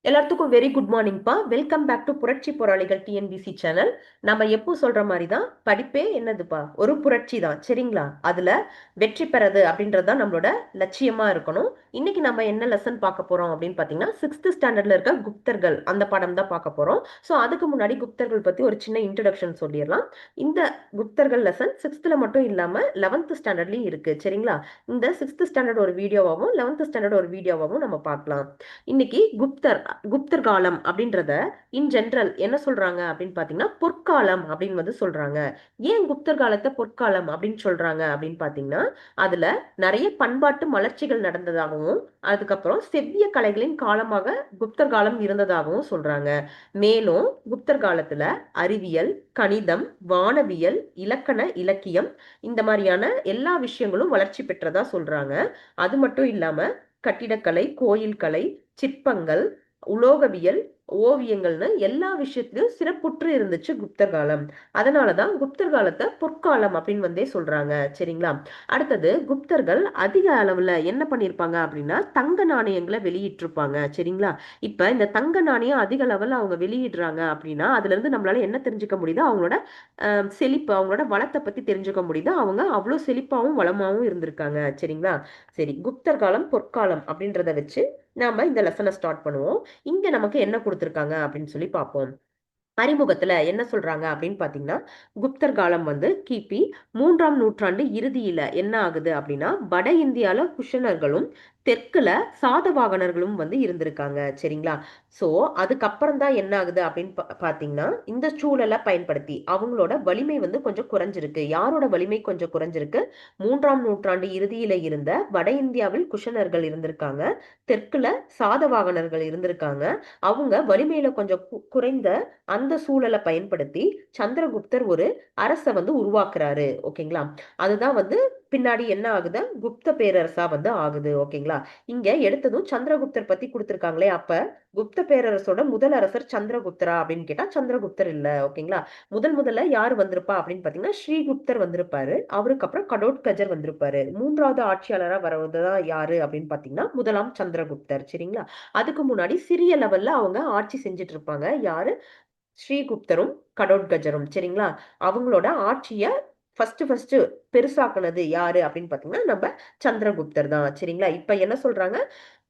எல்லாத்துக்கும் very good மார்னிங்ப்பா. Welcome back to புரட்சி போராளிகள் டிஎன்பிசி சேனல். நம்ம எப்போ சொல்ற மாதிரி தான் படிப்பே என்னதுப்பா, ஒரு புரட்சி தான். சரிங்களா? அதுல வெற்றி பெறது அப்படின்றது தான் நம்மளோட லட்சியமா இருக்கணும். இன்னைக்கு நம்ம என்ன லெசன் பார்க்க போறோம் அப்படின்னு பாத்தீங்கன்னா, சிக்ஸ்த் ஸ்டாண்டர்ட்ல இருக்க குப்தர்கள் அந்த பாடம் தான் பார்க்க போறோம். ஸோ அதுக்கு முன்னாடி குப்தர்கள் பத்தி ஒரு சின்ன இன்ட்ரடக்ஷன் சொல்லிடலாம். இந்த குப்தர்கள் லெசன் சிக்ஸ்த்ல மட்டும் இல்லாம 11th ஸ்டாண்டர்ட்லயும் இருக்கு. சரிங்களா? இந்த சிக்ஸ்த் ஸ்டாண்டர்ட் ஒரு வீடியோவாகவும் 11th ஸ்டாண்டர்ட் ஒரு வீடியோவாகவும் நம்ம பார்க்கலாம். இன்னைக்கு குப்தர் காலம் அப்படின்றத இன் ஜென்ரல் என்ன சொல்றாங்க அப்படின்னு பாத்தீங்கன்னா, பொற்காலம் அப்படின்னு வந்து சொல்றாங்க. ஏன் குப்தர் காலத்தை பொற்காலம் அப்படின்னு சொல்றாங்க அப்படின்னு பாத்தீங்கன்னா, அதுல நிறைய பண்பாட்டு மலர்ச்சிகள் நடந்ததாகவும், அதுக்கப்புறம் செவ்விய கலைகளின் காலமாக குப்தர் காலம் இருந்ததாகவும் சொல்றாங்க. மேலும் குப்தர் காலத்துல அறிவியல், கணிதம், வானவியல், இலக்கண, இலக்கியம் இந்த மாதிரியான எல்லா விஷயங்களும் வளர்ச்சி பெற்றதா சொல்றாங்க. அது மட்டும் இல்லாம கட்டிடக்கலை, கோயில் கலை, சிற்பங்கள், உலோகவியல், ஓவியங்கள்னு எல்லா விஷயத்திலும் சிறப்புற்று இருந்துச்சு குப்தர் காலம். அதனாலதான் குப்தர் காலத்தை பொற்காலம் அப்படின்னு வந்தே சொல்றாங்க. சரிங்களா? அடுத்தது, குப்தர்கள் அதிக அளவுல என்ன பண்ணிருப்பாங்க அப்படின்னா தங்க நாணயங்களை வெளியிட்டிருப்பாங்க. சரிங்களா? இப்ப இந்த தங்க நாணயம் அதிக அளவுல அவங்க வெளியிடுறாங்க அப்படின்னா அதுல இருந்து நம்மளால என்ன தெரிஞ்சுக்க முடியுது, அவங்களோட செழிப்பு, அவங்களோட வளத்தை பத்தி தெரிஞ்சுக்க முடியுது. அவங்க அவ்வளவு செழிப்பாவும் வளமாவும் இருந்திருக்காங்க. சரிங்களா? சரி, குப்தர் காலம் பொற்காலம் அப்படின்றத வச்சு நாம இந்த லெசனை ஸ்டார்ட் பண்ணுவோம். இங்க நமக்கு என்ன கொடுத்திருக்காங்க அப்படின்னு சொல்லி பார்ப்போம். அறிமுகத்துல என்ன சொல்றாங்க அப்படின்னு பாத்தீங்கன்னா, குப்தர் காலம் வந்து கிபி 3ஆம் நூற்றாண்டு இறுதியில என்ன ஆகுது அப்படின்னா, வட இந்தியால குஷனர்களும் தெற்குல சாதவாகனர்களும் வந்து இருந்திருக்காங்க. சரிங்களா? சோ அதுக்கப்புறம் தான் என்ன ஆகுது அப்படின்னு பாத்தீங்கன்னா, இந்த சூழலை பயன்படுத்தி அவங்களோட வலிமை வந்து கொஞ்சம் குறைஞ்சிருக்கு. யாரோட வலிமை கொஞ்சம் குறைஞ்சிருக்கு? 3ஆம் நூற்றாண்டு இறுதியில இருந்த வட இந்தியாவில் குஷனர்கள் இருந்திருக்காங்க, தெற்குல சாதவாகனர்கள் இருந்திருக்காங்க. அவங்க வலிமையில கொஞ்சம் குறைந்த அந்த சூழலை பயன்படுத்தி சந்திரகுப்தர் ஒரு அரசை வந்து உருவாக்குறாரு. ஓகேங்களா? அதுதான் வந்து பின்னாடி என்ன ஆகுது, குப்த பேரரசா வந்து ஆகுது. ஓகேங்களா? இங்க எடுத்ததும் சந்திரகுப்தர் பத்தி கொடுத்திருக்காங்களே, அப்ப குப்த பேரரசோட முதல் அரசர் சந்திரகுப்தரா அப்படின்னு கேட்டா சந்திரகுப்தர் இல்ல. ஓகேங்களா? முதல்ல யாரு வந்திருப்பா அப்படின்னு பாத்தீங்கன்னா, ஸ்ரீகுப்தர் வந்திருப்பாரு. அவருக்கு அப்புறம் கடோத்கஜர் வந்திருப்பாரு. மூன்றாவது ஆட்சியாளரா வரதுதான் யாரு அப்படின்னு பாத்தீங்கன்னா, முதலாம் சந்திரகுப்தர். சரிங்களா? அதுக்கு முன்னாடி சிறிய லெவல்ல அவங்க ஆட்சி செஞ்சுட்டு இருப்பாங்க. யாரு? ஸ்ரீகுப்தரும் கடோத்கஜரும். சரிங்களா? அவங்களோட ஆட்சிய ஃபர்ஸ்ட் பெருசாக்குனது யாரு அப்படின்னு பாத்தீங்கன்னா, நம்ம சந்திரகுப்தர் தான். சரிங்களா? இப்ப என்ன சொல்றாங்க,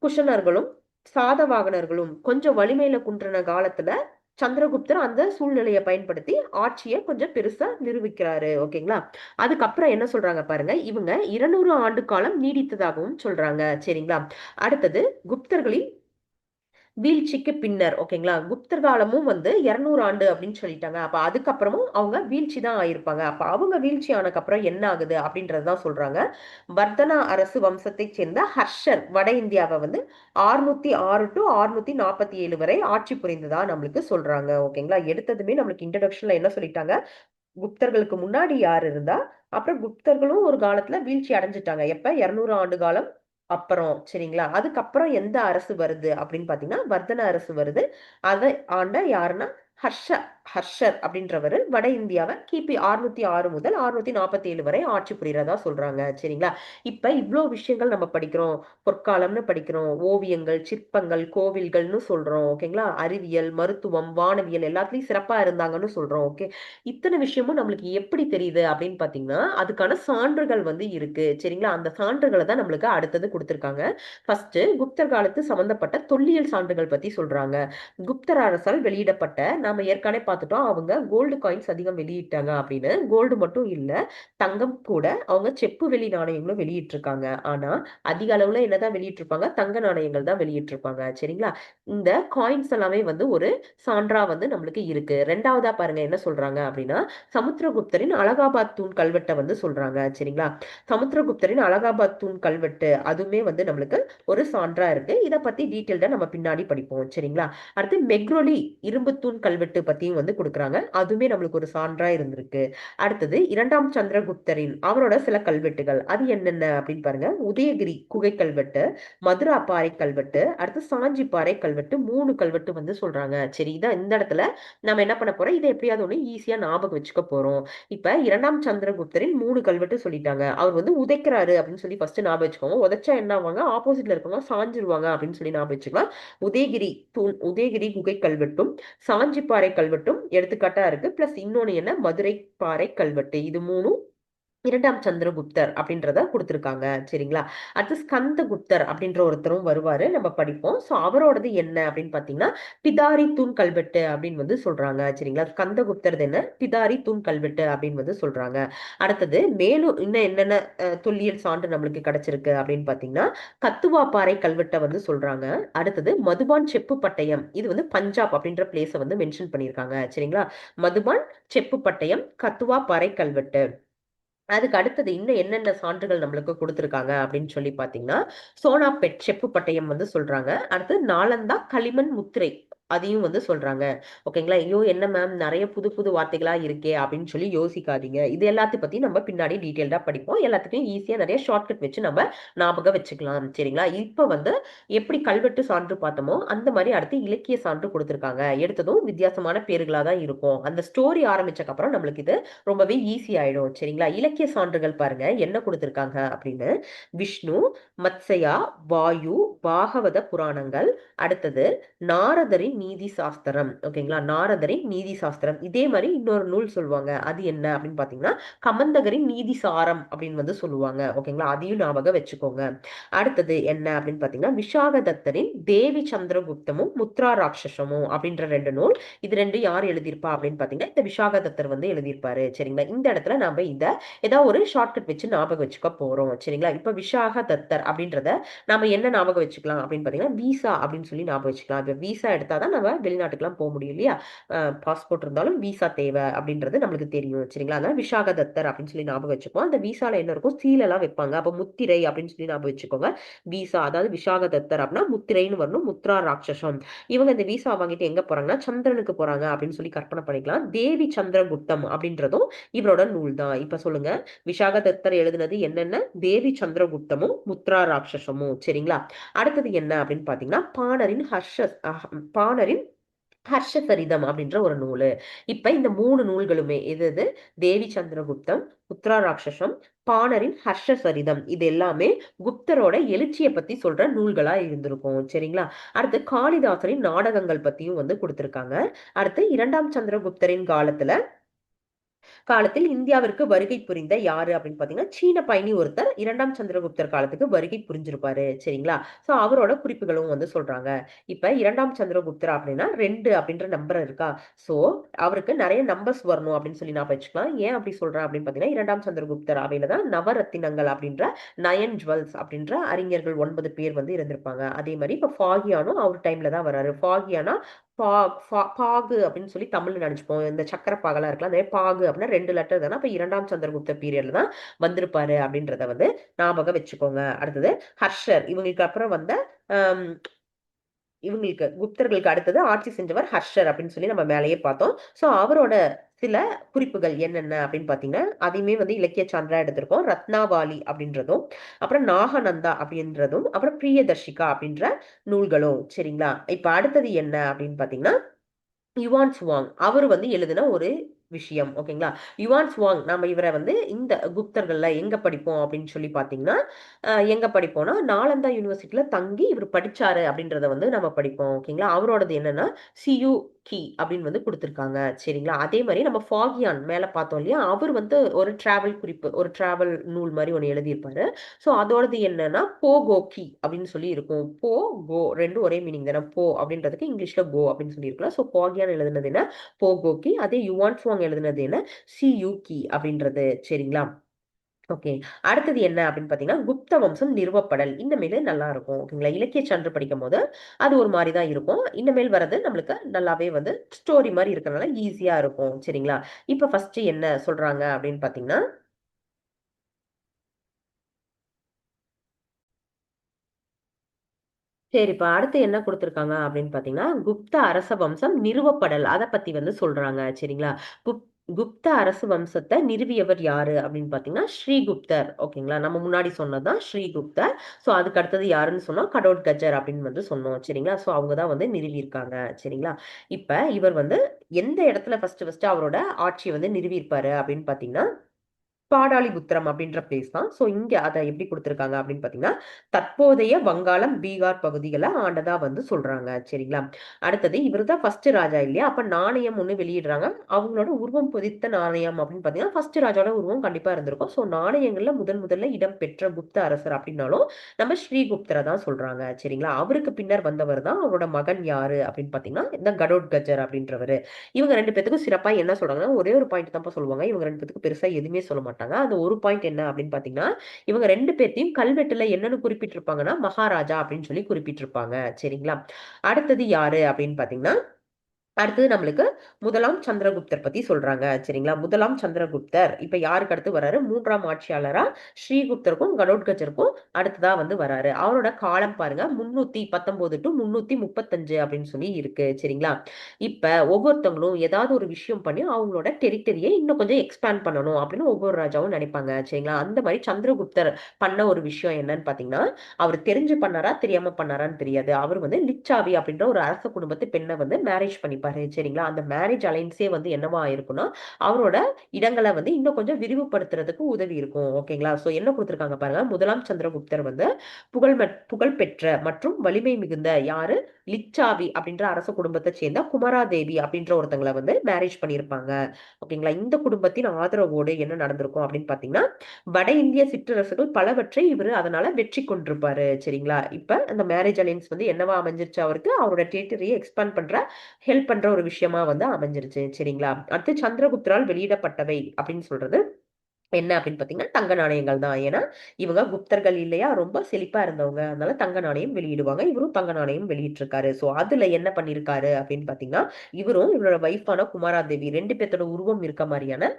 குஷனர்களும் சாதவாகனர்களும் கொஞ்சம் வலிமையில குன்றின காலத்துல சந்திரகுப்தர் அந்த சூழ்நிலையை பயன்படுத்தி ஆட்சியை கொஞ்சம் பெருசா நிரூபிக்கிறாரு. ஓகேங்களா? அதுக்கப்புறம் என்ன சொல்றாங்க பாருங்க, இவங்க 200 ஆண்டு காலம் நீடித்ததாகவும் சொல்றாங்க. சரிங்களா? அடுத்தது, குப்தர்களின் வீழ்ச்சிக்கு பின்னர். ஓகேங்களா? குப்தர் காலமும் வந்து 200 ஆண்டு அப்படின்னு சொல்லிட்டாங்க. அப்ப அதுக்கப்புறமும் அவங்க வீழ்ச்சி தான் ஆயிருப்பாங்க. அப்ப அவங்க வீழ்ச்சி ஆனதுக்கு அப்புறம் என்ன ஆகுது அப்படின்றதுதான் சொல்றாங்க. வர்தனா அரசு வம்சத்தை சேர்ந்த ஹர்ஷர் வட இந்தியாவை வந்து 606 டு 647 வரை ஆட்சி புரிந்ததா நம்மளுக்கு சொல்றாங்க. ஓகேங்களா? எடுத்ததுமே நம்மளுக்கு இன்ட்ரடக்ஷன்ல என்ன சொல்லிட்டாங்க, குப்தர்களுக்கு முன்னாடி யார் இருந்தா, அப்புறம் குப்தர்களும் ஒரு காலத்துல வீழ்ச்சி அடைஞ்சிட்டாங்க. எப்ப? 200 ஆண்டு காலம் அப்புறம். சரிங்களா? அதுக்கப்புறம் எந்த அரசு வருது அப்படின்னு பாத்தீங்கன்னா, வர்தன அரசு வருது. அதை ஆண்ட யாருன்னா ஹர்ஷர் அப்படின்றவரு வட இந்தியாவை கிபி 606 முதல் 647 வரை ஆட்சி புரியறதா சொல்றாங்க. சரிங்களா? இப்ப இவ்வளோ விஷயங்கள் நம்ம படிக்கிறோம். பொற்காலம்னு படிக்கிறோம், ஓவியங்கள், சிற்பங்கள், கோவில்கள்னு சொல்றோம். ஓகேங்களா? அறிவியல், மருத்துவம், வானவியல் எல்லாத்துலயும் சிறப்பா இருந்தாங்கன்னு சொல்றோம். ஓகே, இத்தனை விஷயமும் நம்மளுக்கு எப்படி தெரியுது அப்படின்னு பாத்தீங்கன்னா, அதுக்கான சான்றுகள் வந்து இருக்கு. சரிங்களா? அந்த சான்றுகளை தான் நம்மளுக்கு அடுத்தது கொடுத்திருக்காங்க. ஃபர்ஸ்ட், குப்தர் காலத்து சம்பந்தப்பட்ட தொல்லியல் சான்றுகள் பத்தி சொல்றாங்க. குப்தர் அரசால் வெளியிடப்பட்ட, நாம ஏற்கனவே பார்த்துட்டோம், அவங்க கோல்டு காயின்ஸ் அதிகம் வெளியிட்டாங்க அப்படின்னு. கோல்டு மட்டும் இல்ல, தங்கம் கூட அவங்க செப்பு வெள்ளி நாணயங்களும் வெளியிட்டிருக்காங்க. ஆனா அதிக அளவுல என்னதான் வெளியிட்டிருப்பாங்க, தங்க நாணயங்கள் தான் வெளியிட்டிருப்பாங்க. சரிங்களா? இந்த காயின்ஸ் எல்லாமே வந்து ஒரு சான்றா வந்து நம்மளுக்கு இருக்கு. ரெண்டாவதா பாருங்க என்ன சொல்றாங்க அப்படின்னா, சமுத்திரகுப்தரின் அலகாபாத் தூண் கல்வெட்டை வந்து சொல்றாங்க. சரிங்களா? சமுத்திரகுப்தரின் அலகாபாத் தூண் கல்வெட்டு அதுவுமே வந்து நம்மளுக்கு ஒரு சான்றா இருக்கு. இதை பத்தி டீட்டெயில்டா நம்ம பின்னாடி படிப்போம். சரிங்களா? அடுத்து மெக்ரோலி இரும்பு தூண் கல்வெட்டு பத்தியும் வந்து வந்து கொடுக்குறாங்க. அதுவுமே நம்மளுக்கு ஒரு சான்றா இருந்திருக்கு. அடுத்தது இரண்டாம் சந்திரகுப்தரின் அவரோட சில கல்வெட்டுகள் அது என்னென்ன அப்படின்னு பாருங்க. உதயகிரி குகை கல்வெட்டு, மதுரா பாறை கல்வெட்டு, அடுத்து சாஞ்சி பாறை கல்வெட்டு, 3 கல்வெட்டு வந்து சொல்றாங்க. சரி, இதான் இந்த இடத்துல நம்ம என்ன பண்ண போறோம், இதை எப்படியாவது ஒண்ணு ஈஸியா ஞாபகம் வச்சுக்க போறோம். இப்ப இரண்டாம் சந்திரகுப்தரின் 3 கல்வெட்டு சொல்லிட்டாங்க. அவர் வந்து உதைக்கிறாரு அப்படின்னு சொல்லி ஃபர்ஸ்ட் ஞாபகம் வச்சுக்கோங்க. உதைச்சா என்ன ஆவாங்க, ஆப்போசிட்ல இருக்கவங்க சாஞ்சிருவாங்க அப்படின்னு சொல்லி ஞாபகம் வச்சுக்கலாம். உதயகிரி உதயகிரி குகை கல்வெட்டும் சாஞ்சிப்பாறை கல்வெட்டும் எடுத்துக்காட்டா இருக்கு. பிளஸ் இன்னொன்னு என்ன, மதுரை பாறை கல்வெட்டு. இது மூணும் இரண்டாம் சந்திரகுப்தர் அப்படின்றத கொடுத்திருக்காங்க. சரிங்களா. அடுத்து ஸ்கந்தகுப்தர் அப்படின்ற ஒருத்தரும் வருவாரு, நம்ம படிப்போம். ஸோ அவரோடது என்ன அப்படின்னு பாத்தீங்கன்னா பிதாரி தூண் கல்வெட்டு அப்படின்னு வந்து சொல்றாங்க. சரிங்களா. ஸ்கந்தகுப்தர் என்ன, பிதாரி தூண் கல்வெட்டு அப்படின்னு வந்து சொல்றாங்க. அடுத்தது மேலும் இன்னும் என்னென்ன தொல்லியல் சான்று நம்மளுக்கு கிடைச்சிருக்கு அப்படின்னு பாத்தீங்கன்னா கத்துவா பாறை கல்வெட்டை வந்து சொல்றாங்க. அடுத்தது மதுபான் செப்பு பட்டயம், இது வந்து பஞ்சாப் அப்படின்ற பிளேஸை வந்து மென்ஷன் பண்ணியிருக்காங்க. சரிங்களா. மதுபான் செப்பு பட்டயம், கத்துவா பாறை கல்வெட்டு. அதுக்கு அடுத்தது இன்னும் என்னென்ன சான்றுகள் நம்மளுக்கு கொடுத்துருக்காங்க அப்படின்னு சொல்லி பார்த்தீங்கன்னா சோனாபெட் செப்பு பட்டயம் வந்து சொல்றாங்க. அடுத்து நாலந்தா களிமண் முத்திரை அதையும் வந்து சொல்றாங்க. ஓகேங்களா. ஐயோ என்ன மேம் நிறைய புது புது வார்த்தைகளா இருக்கே அப்படின்னு சொல்லி யோசிக்காதீங்க. இது எல்லாத்தையும் பத்தி நம்ம பின்னாடி டீட்டெயில்டா படிப்போம். எல்லாத்துக்கும் ஈஸியா நிறைய ஷார்ட்கட் வச்சு நம்ம ஞாபகம் வச்சுக்கலாம். சரிங்களா. இப்ப வந்து எப்படி கல்வெட்டு சான்று பார்த்தோமோ அந்த மாதிரி அடுத்து இலக்கிய சான்று கொடுத்துருக்காங்க. எடுத்ததும் வித்தியாசமான பேர்களா தான் இருக்கும். அந்த ஸ்டோரி ஆரம்பிச்சக்கு அப்புறம் நம்மளுக்கு இது ரொம்பவே ஈஸி ஆயிடும். சரிங்களா. இலக்கிய சான்றுகள் பாருங்க என்ன கொடுத்திருக்காங்க அப்படின்னு. விஷ்ணு, மத்சயா, வாயு, பாகவத புராணங்கள். அடுத்தது நாரதரின் நீதி சாஸ்திரம். ஓகேங்களா. நாரதரின் நீதி சாஸ்திரம். இதே மாதிரி இன்னொரு நூல் சொல்லுவாங்க. அது என்ன அப்படின்னு பாத்தீங்கன்னா கமந்தகரின் நீதி சாரம் அப்படின்னு வந்து சொல்லுவாங்க. ஓகேங்களா. அதையும் ஞாபகம் வச்சுக்கோங்க. அடுத்தது என்ன அப்படின்னு பாத்தீங்கன்னா விஷாகதத்தரின் தேவி சந்திரகுப்தமும் முத்ரா ராட்சசமும் அப்படின்ற 2 நூல். இது ரெண்டு யார் எழுதியிருப்பா அப்படின்னு பாத்தீங்கன்னா இந்த விஷாகதத்தர் வந்து எழுதியிருப்பாரு. சரிங்களா. இந்த இடத்துல நாம இத ஏதாவது ஒரு ஷார்ட்கட் வச்சு ஞாபகம் வச்சுக்க போறோம். சரிங்களா. இப்ப விஷாகதத்தர் அப்படின்றத நாம என்ன ஞாபகம் வச்சுக்கலாம் அப்படின்னு பாத்தீங்கன்னா விசா அப்படின்னு சொல்லி ஞாபகம் வச்சுக்கலாம். இப்ப விசா எடுத்தாதான் நம்ம வெளிநாட்டுக்கெல்லாம் போக முடியும் இல்லையா. பாஸ்போர்ட் இருந்தாலும் விசா தேவை அப்படின்றது நம்மளுக்கு தெரியும். சரிங்களா. அதனால விஷாகதத்தர் அப்படின்னு சொல்லி ஞாபகம் வச்சுப்போம். அந்த விசால என்ன இருக்கும், சீல் எல்லாம் வைப்பாங்க. அப்ப முத்திரை அப்படின்னு சொல்லி ஞாபகம் வச்சுக்கோங்க. விசா அதாவது விஷாகதத்தர் அப்படின்னா முத்திரைன்னு வரணும். முத்ரா ராட்சசம். இவங்க இந்த விசா வாங்கிட்டு எங்க போறாங்கன்னா சந்திரனுக்கு போறாங்க அப்படின்னு சொல்லி கற்பனை பண்ணிக்கலாம். தேவி சந்திரகுப்தம் அப்படின்றதும் இவரோட நூல் தான். இப்ப சொல்லுங்க, விஷாகதத்தர் எழுதினது என்னென்ன, தேவி சந்திரகுப்தமும் முத்ரா ராட்சசமும். சரிங்களா. அடுத்தது என்ன அப்படின்னு பாத்தீங்கன்னா பாணரின் ஹர்ஷசரிதம் அப்படின்ற ஒரு நூலு. இப்ப இந்த 3 நூல்களுமே எது, தேவி சந்திரகுப்தம், உத்ரா ராட்சசம், பாணரின் ஹர்ஷசரிதம், இது எல்லாமே குப்தரோட எழுச்சியை பத்தி சொல்ற நூல்களா இருந்திருக்கும். சரிங்களா. அடுத்து காளிதாசரின் நாடகங்கள் பத்தியும் வந்து கொடுத்திருக்காங்க. அடுத்து இரண்டாம் சந்திரகுப்தரின் காலத்தில் இந்தியாவிற்கு வருகை புரிந்த யாரு அப்படின்னு பாத்தீங்கன்னா சீன பயணி ஒருத்தர் இரண்டாம் சந்திரகுப்தர் காலத்துக்கு வருகை புரிஞ்சிருப்பாரு. சரிங்களா. சோ அவரோட குறிப்புகளும் வந்து சொல்றாங்க. இப்ப இரண்டாம் சந்திரகுப்தர் அப்படின்னா 2 அப்படின்ற நம்பர் இருக்கா. சோ அவருக்கு நிறைய நம்பர்ஸ் வரணும் அப்படின்னு சொல்லி நான் வச்சுக்கலாம். ஏன் அப்படி சொல்றேன் அப்படின்னு பாத்தீங்கன்னா இரண்டாம் சந்திரகுப்தர் அவையில தான் நவரத்தினங்கள் அப்படின்ற 9 ஜுவல்ஸ் அப்படின்ற அறிஞர்கள் 9 பேர் வந்து இருந்திருப்பாங்க. அதே மாதிரி இப்ப ஃபாகியானும் அவர் டைம்ல தான் வராரு. ஃபாகியானா பாகு அப்படின்னு சொல்லி தமிழ்ல நினைச்சுப்போம். இந்த சக்கர பாகெல்லாம் இருக்கலாம். அதே பாகு அப்படின்னா 2 லெட்டர் தானே. அப்ப இரண்டாம் சந்திரகுப்த பீரியட்ல தான் வந்திருப்பாரு அப்படின்றத வந்து ஞாபகம் வச்சுக்கோங்க. அடுத்தது ஹர்ஷர், இவங்களுக்கு அப்புறம் வந்த இவங்களுக்கு குப்தர்களுக்கு அடுத்தது ஆட்சி செஞ்சவர் ஹர்ஷர் அப்படின்னு சொல்லி நம்ம மேலேயே பார்த்தோம். சோ அவரோட சில குறிப்புகள் என்னென்ன அப்படின்னு பாத்தீங்கன்னா அதையுமே வந்து இலக்கிய சான்றா எடுத்திருக்கோம். ரத்னாவாலி அப்படின்றதும், அப்புறம் நாகநந்தா அப்படின்றதும், அப்புறம் பிரியதர்ஷிகா அப்படின்ற நூல்களும். சரிங்களா. இப்ப அடுத்தது என்ன அப்படின்னு பாத்தீங்கன்னா யுவான் சுவாங் அவர் வந்து எழுதின ஒரு விஷயம். ஓகேங்களா. யுவான் சுவாங் நம்ம இவரை வந்து இந்த குப்தர்கள்ல எங்க படிப்போம் அப்படின்னு சொல்லி பாத்தீங்கன்னா எங்க படிப்போம்னா நாலந்தா யூனிவர்சிட்டியில தங்கி இவர் படிச்சாரு அப்படின்றத வந்து நம்ம படிப்போம். ஓகேங்களா. அவரோடது என்னன்னா சியு கி அப்படின்னு வந்து கொடுத்துருக்காங்க. சரிங்களா. அதே மாதிரி நம்ம ஃபாகியான் மேல பார்த்தோம் இல்லையா, அவர் வந்து ஒரு டிராவல் குறிப்பு, ஒரு டிராவல் நூல் மாதிரி ஒன்று எழுதியிருப்பாரு. ஸோ அதோடது என்னன்னா போகோ கி அப்படின்னு சொல்லி இருக்கும். போ கோ ரெண்டும் ஒரே மீனிங் தானே. போ அப்படின்றதுக்கு இங்கிலீஷ்ல கோ அப்படின்னு சொல்லி இருக்கலாம். ஸோ ஃபாகியான் எழுதுனது என்ன, போகோ கி. அதே யுவான் சுவாங் எழுதுனது என்ன, சியு கி அப்படின்றது. சரிங்களா. ஓகே. அடுத்தது என்ன அப்படின்னு பாத்தீங்கன்னா குப்த வம்சம் நிறுவப்படல். இனிமேல் நல்லா இருக்கும். ஓகேங்களா. இலக்கிய சான்று படிக்கும் போது அது ஒரு மாதிரி தான் இருக்கும். இனிமேல் வர்றது நம்மளுக்கு நல்லாவே வந்து ஸ்டோரி மாதிரி இருக்கிறதுனால ஈஸியா இருக்கும். சரிங்களா. இப்ப ஃபர்ஸ்ட் என்ன சொல்றாங்க அப்படின்னு பாத்தீங்கன்னா சரிப்பா, அடுத்து என்ன குடுத்துருக்காங்க அப்படின்னு பார்த்தீங்கன்னா, குப்த அரச வம்சம் நிறுவப்படல். அத பத்தி வந்து சொல்றாங்க. சரிங்களா? குப் குப்த அரசு வம்சத்த நிறுவியவர் யாரு அப்படின்னு பார்த்தீங்கன்னா, ஸ்ரீகுப்தர். ஓகேங்களா? நம்ம முன்னாடி சொன்னது தான் ஸ்ரீகுப்தர். ஸோ அதுக்கு அடுத்தது யாருன்னு சொன்னா, கடோத்கஜர் அப்படின்னு வந்து சொன்னோம். சரிங்களா? ஸோ அவங்க தான் வந்து நிறுவியிருக்காங்க. சரிங்களா? இப்ப இவர் வந்து எந்த இடத்துல ஃபர்ஸ்ட் அவரோட ஆட்சிய வந்து நிறுவியிருப்பாரு அப்படின்னு பார்த்தீங்கன்னா, பாடாலிபுத்திரம் அப்படின்ற பிளேஸ் தான். ஸோ இங்க அதை எப்படி கொடுத்துருக்காங்க அப்படின்னு பார்த்தீங்கன்னா, தற்போதைய வங்காளம், பீகார் பகுதிகளை ஆண்டதா வந்து சொல்றாங்க. சரிங்களா? அடுத்தது இவர் தான் ஃபர்ஸ்ட் ராஜா இல்லையா? அப்ப நாணயம் ஒண்ணு வெளியிடுறாங்க. அவங்களோட உருவம் பொதித்த நாணயம் அப்படின்னு பார்த்தீங்கன்னா, ஃபர்ஸ்ட் ராஜாவோட உருவம் கண்டிப்பா இருந்திருக்கும். ஸோ நாணயங்கள்ல முதல்ல இடம் பெற்ற குப்த அரசர் அப்படின்னாலும் நம்ம ஸ்ரீகுப்தரை தான் சொல்றாங்க. சரிங்களா? அவருக்கு பின்னர் வந்தவர் தான் அவரோட மகன் யாரு அப்படின்னு பார்த்தீங்கன்னா, இந்த கடோத்கஜர் அப்படின்றவர். இவங்க 2 பேத்துக்கும் சிறப்பா என்ன சொல்றாங்கன்னா, ஒரே ஒரு பாயிண்ட் தான்ப்பா சொல்லுவாங்க. இவங்க 2 பேத்துக்கும் பெருசா எதுவுமே சொல்ல மாட்டாங்க. அந்த ஒரு பாயிண்ட் என்ன அப்படின்னு பார்த்தீங்கன்னா, இவங்க 2 பேத்தையும் கல்வெட்டுல என்னன்னு குறிப்பிட்டிருப்பாங்கன்னா, மகாராஜா அப்படின்னு சொல்லி குறிப்பிட்டிருப்பாங்க. சரிங்களா? அடுத்தது யாரு அப்படின்னு பார்த்தீங்கன்னா, அடுத்தது நம்மளுக்கு முதலாம் சந்திரகுப்தர் பத்தி சொல்றாங்க. சரிங்களா? முதலாம் சந்திரகுப்தர் இப்ப யாருக்கு அடுத்து வராரு? 3ஆம் ஆட்சியாளரா ஸ்ரீகுப்தருக்கும் கடோத்கஜருக்கும் அடுத்ததா வந்து வராரு. அவரோட காலம் பாருங்க 319 டு 335 அப்படின்னு சொல்லி இருக்கு. சரிங்களா? இப்ப ஒவ்வொருத்தவங்களும் ஏதாவது ஒரு விஷயம் பண்ணி அவங்களோட டெரிட்டரியை இன்னும் கொஞ்சம் எக்ஸ்பேண்ட் பண்ணணும் அப்படின்னு ஒவ்வொரு ராஜாவும் நினைப்பாங்க. சரிங்களா? அந்த மாதிரி சந்திரகுப்தர் பண்ண ஒரு விஷயம் என்னன்னு பாத்தீங்கன்னா, அவர் தெரிஞ்சு பண்ணாரா தெரியாம பண்ணாரான்னு தெரியாது. அவர் வந்து லிச்சாவி அப்படின்ற ஒரு அரச குடும்பத்து பெண்ணை வந்து மேரேஜ் பண்ணிப்பாரு. சரிங்களா? அந்த மேரேஜ் அலைன்ஸே வந்து என்னவா இருக்கும்னா, அவரோட இடங்களை வந்து இன்னும் கொஞ்சம் விரிவுபடுத்துறதுக்கு உதவி இருக்கும். ஓகேங்களா? சோ என்ன கொடுத்திருக்காங்க பாருங்க. முதலாம் சந்திரகுப்தர் வந்து புகழ்பெற்ற மற்றும் வலிமை மிகுந்த யாரு? லிச்சாவி அப்படின்ற அரச குடும்பத்தை சேர்ந்த குமராதேவி அப்படின்ற ஒருத்தங்களை வந்து மேரேஜ் பண்ணியிருப்பாங்க. ஓகேங்களா? இந்த குடும்பத்தின் ஆதரவோடு என்ன நடந்திருக்கும் அப்படின்னு பாத்தீங்கன்னா, வட இந்திய சிற்றரசுகள் பலவற்றை இவர் அதனால வெற்றி கொண்டிருப்பாரு. சரிங்களா? இப்ப அந்த மேரேஜ் அலைன்ஸ் வந்து என்னவா அமைஞ்சிருச்சு அவருக்கு? அவரோட டெரிட்டரியை எக்ஸ்பேண்ட் பண்ற ஹெல்ப் பண்ற ஒரு விஷயமா வந்து அமைஞ்சிருச்சு. சரிங்களா? அடுத்து சந்திரகுப்தரால் வெளியிடப்பட்டவை அப்படின்னு சொல்றது என்ன அப்படின்னு பாத்தீங்கன்னா, தங்க நாணயங்கள் தான். ஏன்னா இவங்க குப்தர்கள் இல்லையா? ரொம்ப செழிப்பா இருந்தவங்க. அதனால தங்க நாணயம் வெளியிடுவாங்க. இவரும் தங்க நாணயம் வெளியிட்டிருக்காரு. சோ அதுல என்ன பண்ணிருக்காரு அப்படின்னு பாத்தீங்கன்னா, இவரும் இவரோட வைஃபான குமாராதேவி 2 பேத்தோட உருவம் இருக்க மாதிரியான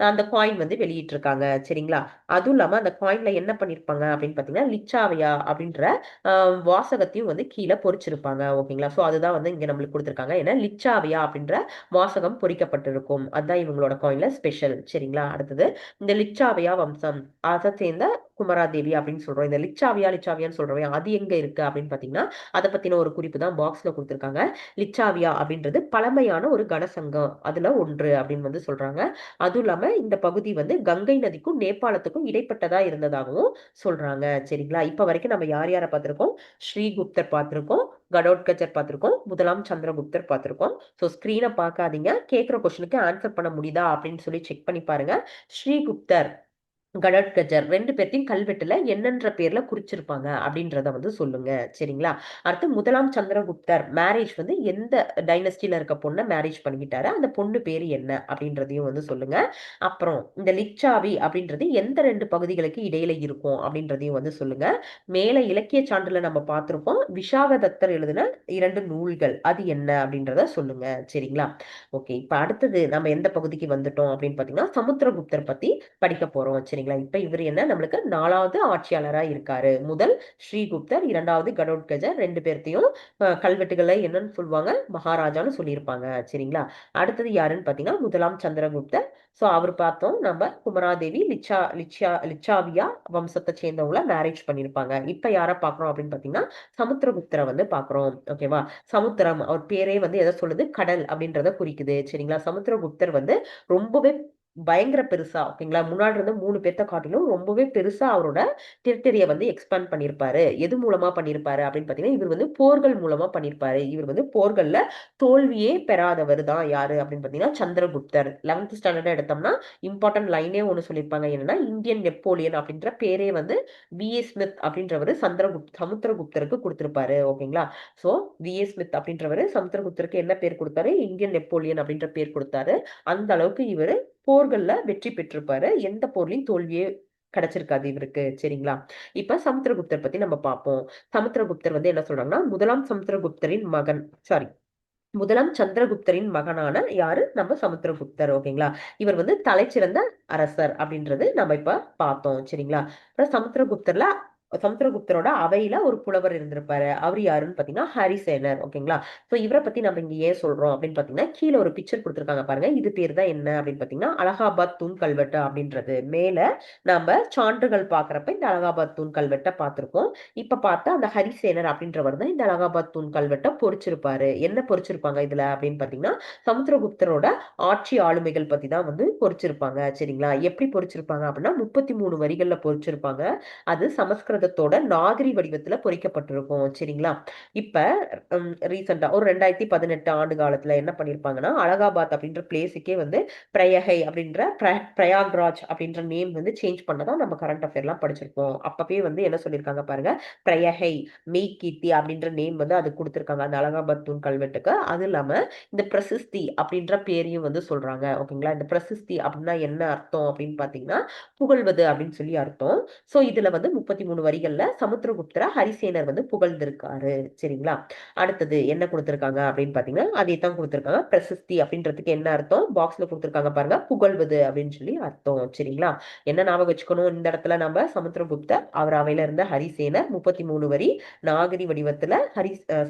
அந்த காயின் வந்து வெளியிட்டிருக்காங்க. சரிங்களா? அதுவும் இல்லாம அந்த காயின்ல என்ன பண்ணிருப்பாங்க அப்படின்னு பாத்தீங்கன்னா, லிச்சாவியா அப்படின்ற வாசகத்தையும் வந்து கீழே பொறிச்சிருப்பாங்க. ஓகேங்களா? சோ அதுதான் வந்து இங்க நம்மளுக்கு கொடுத்திருக்காங்க. ஏன்னா லிச்சாவியா அப்படின்ற வாசகம் பொறிக்கப்பட்டிருக்கும். அதுதான் இவங்களோட காயின்ல ஸ்பெஷல். சரிங்களா? அடுத்தது இந்த லிச்சாவியா வம்சம் அதை சேர்ந்த குமராதேவி அப்படின்னு சொல்றோம். இந்த லிச்சாவியான்னு சொல்றோம். அது எங்க இருக்கு அப்படின்னு பாத்தீங்கன்னா, அதை பத்தின ஒரு குறிப்பு தான் பாக்ஸ்ல கொடுத்திருக்காங்க. லிச்சாவியா அப்படின்றது பழமையான ஒரு கனசங்கம் அதுல ஒன்று அப்படின்னு வந்து சொல்றாங்க. அதுவும் இல்லாம இந்த பகுதி வந்து கங்கை நதிக்கும் நேபாளத்துக்கும் இடைப்பட்டதா இருந்ததாகவும் சொல்றாங்க. சரிங்களா? இப்ப வரைக்கும் நம்ம யார் யாரை பார்த்திருக்கோம்? ஸ்ரீகுப்தர் பார்த்திருக்கோம், கடோத்கஜர் பார்த்திருக்கோம், முதலாம் சந்திரகுப்தர் பார்த்திருக்கோம். ஸோ ஸ்கிரீனை பார்க்காதீங்க. கேட்கிற கொஸ்டினுக்கு ஆன்சர் பண்ண முடியுதா அப்படின்னு சொல்லி செக் பண்ணி பாருங்க. ஸ்ரீகுப்தர், கடோத்கஜர் 2 பேர்த்தையும் கல்வெட்டுல என்னன்ற பேர்ல குறிச்சிருப்பாங்க அப்படின்றத வந்து சொல்லுங்க. சரிங்களா? அடுத்து முதலாம் சந்திரகுப்தர் மேரேஜ் வந்து எந்த டைனஸ்டில இருக்க பொண்ணை மேரேஜ் பண்ணிக்கிட்டாரு? அந்த பொண்ணு பேரு என்ன அப்படின்றதையும் வந்து சொல்லுங்க. அப்புறம் இந்த லிச்சாவி அப்படின்றது எந்த 2 பகுதிகளுக்கு இடையில இருக்கும் அப்படின்றதையும் வந்து சொல்லுங்க. மேல இலக்கிய சான்றுல நம்ம பார்த்திருப்போம். விஷாகதத்தர் எழுதின 2 நூல்கள் அது என்ன அப்படின்றத சொல்லுங்க. சரிங்களா? ஓகே. இப்ப அடுத்தது நம்ம எந்த பகுதிக்கு வந்துட்டோம் அப்படின்னு பாத்தீங்கன்னா, சமுத்திரகுப்தர் பத்தி படிக்க போறோம். சரிங்களா? இப்ப இவர் என்ன நம்மளுக்கு 4வது ஆட்சியாளரா இருக்காரு. முதல் ஸ்ரீகுப்தர், 2வது கடோத்கஜர் 2 பேர்த்தையும் கல்வெட்டுகளை என்னன்னு சொல்லுவாங்க? மகாராஜான்னு சொல்லியிருப்பாங்க. சரிங்களா? அடுத்தது யாருன்னு பாத்தீங்கன்னா, முதலாம் சந்திரகுப்தர். சோ அவர் பார்த்தோம் நம்ம குமராதேவி லிச்சாவியா வம்சத்தை சேர்ந்தவங்கள மேரேஜ் பண்ணியிருப்பாங்க. இப்ப யார பாக்குறோம் அப்படின்னு பாத்தீங்கன்னா, சமுத்திரகுப்தரை வந்து பாக்குறோம். ஓகேவா? சமுத்திரம் அவர் பேரே வந்து எதை சொல்லுது? கடல் அப்படின்றத குறிக்குது. சரிங்களா? சமுத்திரகுப்தர் வந்து ரொம்பவே பயங்கர பெருசா, ஓகேங்களா? முன்னாடி இருந்த 3 பேர்த்த காட்டிலும் ரொம்பவே பெருசா அவரோட டெரிட்டரிய வந்து எக்ஸ்பேண்ட் பண்ணியிருப்பாரு. எது மூலமா பண்ணியிருப்பாரு அப்படின்னு பாத்தீங்கன்னா, இவர் வந்து போர்கள் மூலமா பண்ணியிருப்பாரு. இவர் வந்து போர்கள்ல தோல்வியே பெறாதவர் தான் யாரு அப்படின்னு பாத்தீங்கன்னா, சந்திரகுப்தர். 11th ஸ்டாண்டர்ட் எடுத்தோம்னா இம்பார்ட்டன்ட் லைனே ஒண்ணு சொல்லியிருப்பாங்க. என்னன்னா, இந்தியன் நெப்போலியன் அப்படின்ற பேரே வந்து வி.ஏ. ஸ்மித் அப்படின்றவர் சமுத்திரகுப்தருக்கு கொடுத்திருப்பாரு. ஓகேங்களா? சோ வி.ஏ. ஸ்மித் அப்படின்றவர் சமுத்திரகுப்தருக்கு என்ன பேர் கொடுத்தாரு? இந்தியன் நெப்போலியன் அப்படின்ற பேர் கொடுத்தாரு. அந்த அளவுக்கு இவரு போர்கள்ல வெற்றி பெற்றிருப்பாரு. எந்த போர்லயும் தோல்வியே கிடைச்சிருக்காது இவருக்கு. சரிங்களா? இப்ப சமுத்திரகுப்தர் பத்தி நம்ம பார்ப்போம். சமுத்திரகுப்தர் வந்து என்ன சொல்றாங்கன்னா, முதலாம் சமுத்திரகுப்தரின் மகன், சாரி, முதலாம் சந்திரகுப்தரின் மகனான யாரு? நம்ம சமுத்திரகுப்தர். ஓகேங்களா? இவர் வந்து தலைச்சிறந்த அரசர் அப்படின்றது நம்ம இப்ப பார்த்தோம். சரிங்களா? அப்புறம் சமுத்திரகுப்தர்ல சமுத்திரகுப்தரோட அவையில ஒரு புலவர் இருந்திருப்பாரு. அவர் யாருன்னு பாத்தீங்கன்னா ஹரிசேனர். ஓகேங்களா? சோ இவரை பத்தி நம்ம இங்க ஏன் சொல்றோம் அப்படின்னு பாத்தீங்கன்னா, கீழே ஒரு பிக்சர் கொடுத்துருக்காங்க பாருங்க. இது பேர் தான் என்ன அப்படின்னு பாத்தீங்கன்னா அலகாபாத் தூண் கல்வெட்டு அப்படின்றது. மேல நம்ம சான்றுகள் பாக்குறப்ப இந்த அலகாபாத் தூண் கல்வெட்டை பார்த்திருக்கோம். இப்ப பார்த்தா அந்த ஹரிசேனர் அப்படின்றவர் தான் இந்த அலகாபாத் தூண் கல்வெட்டை பொறிச்சிருப்பாரு. என்ன பொறிச்சிருப்பாங்க இதுல அப்படின்னு பாத்தீங்கன்னா, சமுத்திரகுப்தரோட ஆட்சி ஆளுமைகள் பத்தி தான் வந்து பொறிச்சிருப்பாங்க. சரிங்களா? எப்படி பொறிச்சிருப்பாங்க அப்படின்னா 33 வரிகள்ல பொறிச்சிருப்பாங்க. அது சமஸ்கிருதத்தோட நாகரி வடிவத்துல பொறிக்கப்பட்டிருக்கும். சரிங்களா? இப்ப ரீசெண்டா ஒரு 2018 ஆண்டு காலத்துல என்ன பண்ணிருப்பாங்கன்னா, அலகாபாத் அப்படின்ற பிளேஸுக்கே வந்து பிரயகை அப்படின்ற பிரயாக்ராஜ் அப்படின்ற நேம் வந்து சேஞ்ச் பண்ணதா நம்ம கரண்ட் அஃபேர்லாம் படிச்சிருப்போம். அப்பவே வந்து என்ன சொல்லியிருக்காங்க பாருங்க, பிரயகை மெய்கீர்த்தி அப்படின்ற நேம் வந்து அது கொடுத்திருக்காங்க அந்த அலகாபாத் தூண் கல்வெட்டுக்கு. அது இல்லாம இந்த பிரசிஸ்தி அப்படின்ற பேரையும் வந்து சொல்றாங்க. ஓகேங்களா? இந்த பிரசிஸ்தி அப்படின்னா என்ன அர்த்தம் அப்படின்னு பாத்தீங்கன்னா, புகழ்வது அப்படின்னு சொல்லி அர்த்தம். சோ இதுல வந்து 33 வரிகள்ல சமுத்திரகுப்தர ஹரிசேனர் வந்து புகழ்ந்திருக்காரு. சரிங்களா? அடுத்தது என்ன கொடுத்திருக்காங்க அப்படின்னு பாத்தீங்கன்னா, அதே தான் கொடுத்திருக்காங்க. பிரசிஸ்தி அப்படின்றதுக்கு என்ன அர்த்தம் பாக்ஸ்ல கொடுத்திருக்காங்க பாருங்க, புகழ்வது அப்படின்னு சொல்லி அர்த்தம். சரிங்களா? என்ன ஞாபகம் வச்சுக்கணும் இந்த இடத்துல நம்ம, சமுத்திரகுப்தர் அவர் அவையில இருந்த ஹரிசேனர் 33 வரி நாகரி வடிவத்துல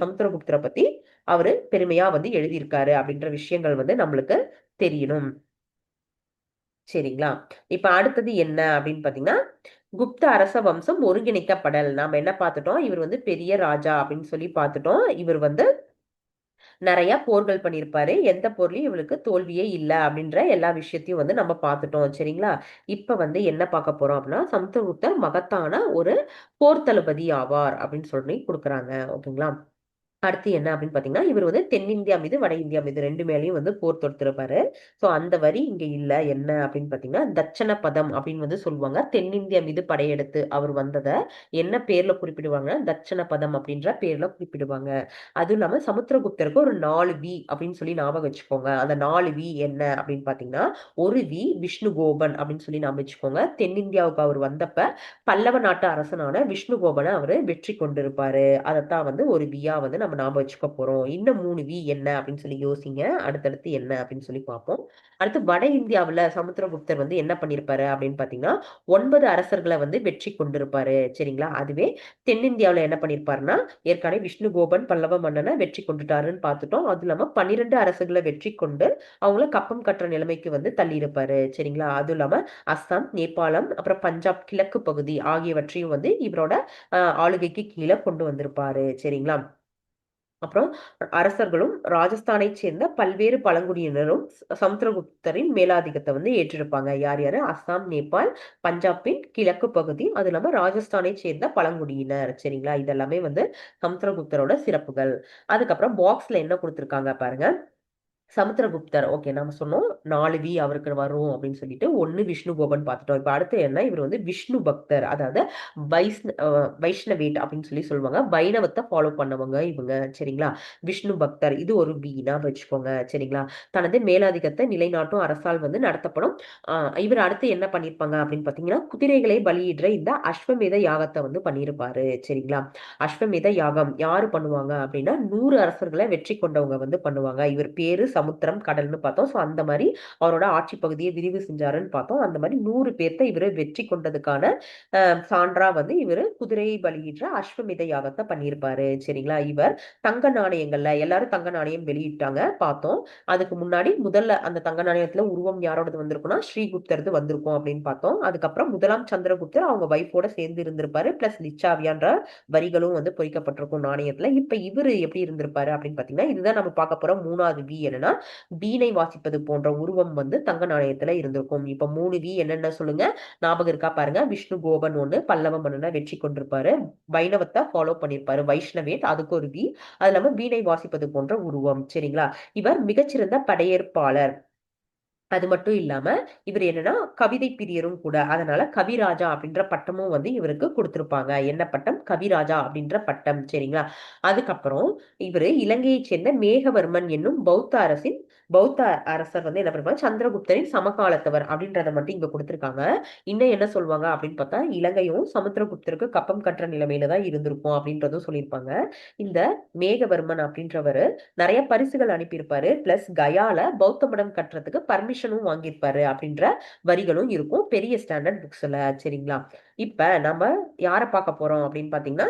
சமுத்திரகுப்தரை பத்தி அவரு பெருமையா வந்து எழுதியிருக்காரு அப்படின்ற விஷயங்கள் வந்து நம்மளுக்கு தெரியணும். சரிங்களா? இப்ப அடுத்தது என்ன அப்படின்னு பாத்தீங்கன்னா, குப்த அரச வம்சம் ஒருங்கிணைக்கப்படல். நாம என்ன பார்த்துட்டோம், இவர் வந்து பெரிய ராஜா அப்படின்னு சொல்லி பார்த்துட்டோம். இவர் வந்து நிறைய போர்கள் பண்ணியிருப்பாரு. எந்த போர்லயும் இவருக்கு தோல்வியே இல்லை அப்படின்ற எல்லா விஷயத்தையும் வந்து நம்ம பார்த்துட்டோம். சரிங்களா? இப்ப வந்து என்ன பார்க்க போறோம் அப்படின்னா, சமுத்திரகுப்தர் மகத்தான ஒரு போர் தளபதி ஆவார் அப்படின்னு சொல்லி கொடுக்குறாங்க. ஓகேங்களா? அடுத்து என்ன அப்படின்னு பாத்தீங்கன்னா, இவர் வந்து தென்னிந்தியா மீது வட இந்தியா மீது ரெண்டு மேலையும் வந்து போர் தொடுத்திருப்பாரு. சோ அந்த வரி இங்க இல்ல. என்ன அப்படின்னு பாத்தீங்கன்னா, தட்சண பதம் அப்படின்னு வந்து சொல்லுவாங்க. தென்னிந்தியா மீது படையெடுத்து அவர் வந்தத என்ன பேர்ல குறிப்பிடுவாங்க, தட்சண பதம் அப்படின்ற பேர்ல குறிப்பிடுவாங்க. அதுவும் இல்லாம சமுத்திரகுப்தருக்கு ஒரு 4 வி அப்படின்னு சொல்லி ஞாபகம் வச்சுக்கோங்க. அந்த 4 வி என்ன அப்படின்னு பாத்தீங்கன்னா, ஒரு வி விஷ்ணுகோபன் அப்படின்னு சொல்லி ஞாபகம் வச்சுக்கோங்க. தென்னிந்தியாவுக்கு அவர் வந்தப்ப பல்லவ நாட்டு அரசனான விஷ்ணுகோபனை அவரு வெற்றி கொண்டிருப்பாரு. அதைத்தான் வந்து ஒரு வியா வந்து நம்ம ஞாபகம் வச்சுக்க போறோம். இன்னும் 3 வி என்ன அப்படின்னு சொல்லி யோசிங்க. அடுத்தடுத்து என்ன அப்படின்னு சொல்லி பார்ப்போம். அடுத்து வட இந்தியாவுல சமுத்திரகுப்தர் வந்து என்ன பண்ணிருப்பாரு அப்படின்னு பாத்தீங்கன்னா, 9 அரசர்களை வந்து வெற்றி கொண்டிருப்பாரு. சரிங்களா? அதுவே தென்னிந்தியாவுல என்ன பண்ணிருப்பாருன்னா, ஏற்கனவே விஷ்ணுகோபன் பல்லவ மன்னனை வெற்றி கொண்டுட்டாருன்னு பார்த்துட்டோம். அது இல்லாம 12 அரசுகளை வெற்றி கொண்டு அவங்கள கப்பம் கட்டுற நிலைமைக்கு வந்து தள்ளி இருப்பாரு. சரிங்களா? அதுவும் இல்லாம அஸ்ஸாம், நேபாளம், அப்புறம் பஞ்சாப் கிழக்கு பகுதி ஆகியவற்றையும் வந்து இவரோட ஆளுகைக்கு கீழே கொண்டு வந்திருப்பாரு. சரிங்களா? அப்புறம் அரசர்களும் ராஜஸ்தானை சேர்ந்த பல்வேறு பழங்குடியினரும் சமுத்திரகுப்தரின் மேலாதிக்கத்தை வந்து ஏற்றிருப்பாங்க. யார் யாரு? அஸ்ஸாம், நேபாள், பஞ்சாபின் கிழக்கு பகுதி, அது இல்லாம ராஜஸ்தானை சேர்ந்த பழங்குடியினர். சரிங்களா? இதெல்லாமே வந்து சமுத்திரகுப்தரோட சிறப்புகள். அதுக்கப்புறம் பாக்ஸ்ல என்ன கொடுத்திருக்காங்க பாருங்க. சமுத்திரகுப்தர் ஓகே நம்ம சொன்னோம் 4 வி அவருக்கு வரும் அப்படின்னு சொல்லிட்டு, ஒன்னு விஷ்ணுகோபன் பார்த்துட்டோம். இப்ப அடுத்து என்ன, இவர் வந்து விஷ்ணு பக்தர், அதாவது வைஷ்ணவேட் அப்படின்னு சொல்லி சொல்லுவாங்க. வைணவத்தை ஃபாலோ பண்ணவங்க இவங்க. சரிங்களா? விஷ்ணு பக்தர் இது ஒரு வீணா வச்சுக்கோங்க. சரிங்களா? தனது மேலாதிக்கத்தை நிலைநாட்டும் அரசால் வந்து நடத்தப்படும். இவர் அடுத்து என்ன பண்ணிருப்பாங்க அப்படின்னு பாத்தீங்கன்னா, குதிரைகளை பலியிடுற இந்த அஸ்வமேத யாகத்தை வந்து பண்ணியிருப்பாரு. சரிங்களா? அஸ்வமேத யாகம் யாரு பண்ணுவாங்க அப்படின்னா, 100 அரசர்களை வெற்றி கொண்டவங்க வந்து பண்ணுவாங்க. இவர் பேரு சமுத்திரம் கடல்னு பார்த்தோம். சோ அந்த மாதிரி அவரோட ஆட்சி பகுதியை விரிவு செஞ்சாருன்னு பார்த்தோம். அந்த மாதிரி 100 பேர்த்த இவரு வெற்றி கொண்டதுக்கான சான்றா வந்து இவரு குதிரையை பலியிடுற அஸ்வமேத யாகத்தை பண்ணியிருப்பாரு. சரிங்களா? இவர் தங்க நாணயங்கள்ல எல்லாரும் தங்க நாணயம் வெளியிட்டாங்க பார்த்தோம். அதுக்கு முன்னாடி முதல்ல அந்த தங்க நாணயத்துல உருவம் யாரோடது வந்திருக்கும்னா ஸ்ரீகுப்தரது வந்திருக்கும் அப்படின்னு பார்த்தோம். அதுக்கப்புறம் முதலாம் சந்திரகுப்தர் அவங்க வைஃபோட சேர்ந்து இருந்திருப்பாரு. பிளஸ் லிச்சாவியான்ற வரிகளும் வந்து பொறிக்கப்பட்டிருக்கும் நாணயத்துல. இப்ப இவரு எப்படி இருந்திருப்பாரு அப்படின்னு பாத்தீங்கன்னா, இதுதான் நம்ம பார்க்க போற 3வது வி என்னன்னா, வீணை வாசிப்பது போன்ற உருவம் வந்து தங்க நாணயத்துல இருந்திருக்கும். இப்ப 3 வி என்னென்ன சொல்லுங்க, ஞாபகம் இருக்கா பாருங்க. விஷ்ணு கோபன் ஒண்ணு பல்லவ மன்னனை வெற்றி கொண்டிருப்பாரு. வைணவத்தை ஃபாலோ பண்ணிருப்பாரு. வைஷ்ணவேட் அதுக்கு ஒரு வி. அது இல்லாம வீணை வாசிப்பது போன்ற உருவம். சரிங்களா? இவர் மிகச்சிறந்த படையேற்பாளர். அது மட்டும் இல்லாம இவர் என்னன்னா கவிதை பிரியரும் கூட. அதனால கவிராஜா அப்படின்ற பட்டமும் வந்து இவருக்கு கொடுத்திருப்பாங்க. என்ன பட்டம்? கவிராஜா அப்படின்ற பட்டம். சரிங்களா? அதுக்கப்புறம் இவரு இலங்கையை சேர்ந்த மேகவர்மன் என்னும் பௌத்த அரசர் வந்து என்ன பண்ணுவாங்க, சந்திரகுப்தரின் சமகாலத்தவர் அப்படின்றத மட்டும் இங்க கொடுத்திருக்காங்க. இன்னும் என்ன சொல்லுவாங்க அப்படின்னு பார்த்தா, இலங்கையும் சமுத்திரகுப்தருக்கு கப்பம் கட்டுற நிலைமையில தான் இருந்திருக்கும் அப்படின்றதும் சொல்லியிருப்பாங்க. இந்த மேகவர்மன் அப்படின்றவரு நிறைய பரிசுகள் அனுப்பியிருப்பாரு. பிளஸ் கயால பௌத்த மடம் கட்டுறதுக்கு பர்மிஷன் கமிஷனும் வாங்கியிருப்பாரு அப்படின்ற வரிகளும் இருக்கும் பெரிய ஸ்டாண்டர்ட் புக்ஸ்ல. சரிங்களா? இப்ப நம்ம யாரை பார்க்க போறோம் அப்படின்னு பாத்தீங்கன்னா,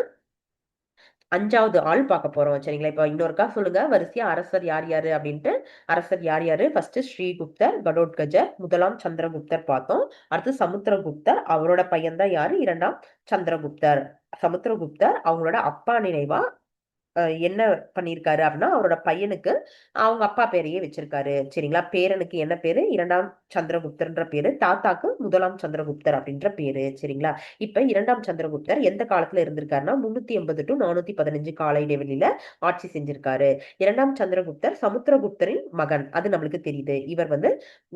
அஞ்சாவது ஆள் பார்க்க போறோம். சரிங்களா? இப்ப இன்னொருக்கா சொல்லுங்க வரிசையா அரசர் யார் யாரு அப்படின்ட்டு. அரசர் யார் யாரு? ஃபர்ஸ்ட் ஸ்ரீகுப்தர், கடோத்கஜர், முதலாம் சந்திரகுப்தர் பார்த்தோம். அடுத்து சமுத்திரகுப்தர், அவரோட பையன் தான் யாரு? இரண்டாம் சந்திரகுப்தர். சமுத்திரகுப்தர் அவங்களோட அப்பா நினைவா என்ன பண்ணியிருக்காரு அப்படின்னா, அவரோட பையனுக்கு அவங்க அப்பா பேரையே வச்சிருக்காரு. சரிங்களா? பேரனுக்கு என்ன பேரு? இரண்டாம் சந்திரகுப்தர்ன்ற பேரு. தாத்தாக்கு முதலாம் சந்திரகுப்தர் அப்படின்ற பேரு. சரிங்களா? இப்ப இரண்டாம் சந்திரகுப்தர் எந்த காலத்துல இருந்திருக்காருன்னா 380 டு 415 கால இடைவெளியில ஆட்சி செஞ்சிருக்காரு. இரண்டாம் சந்திரகுப்தர் சமுத்திரகுப்தரின் மகன். அது நம்மளுக்கு தெரியுது. இவர் வந்து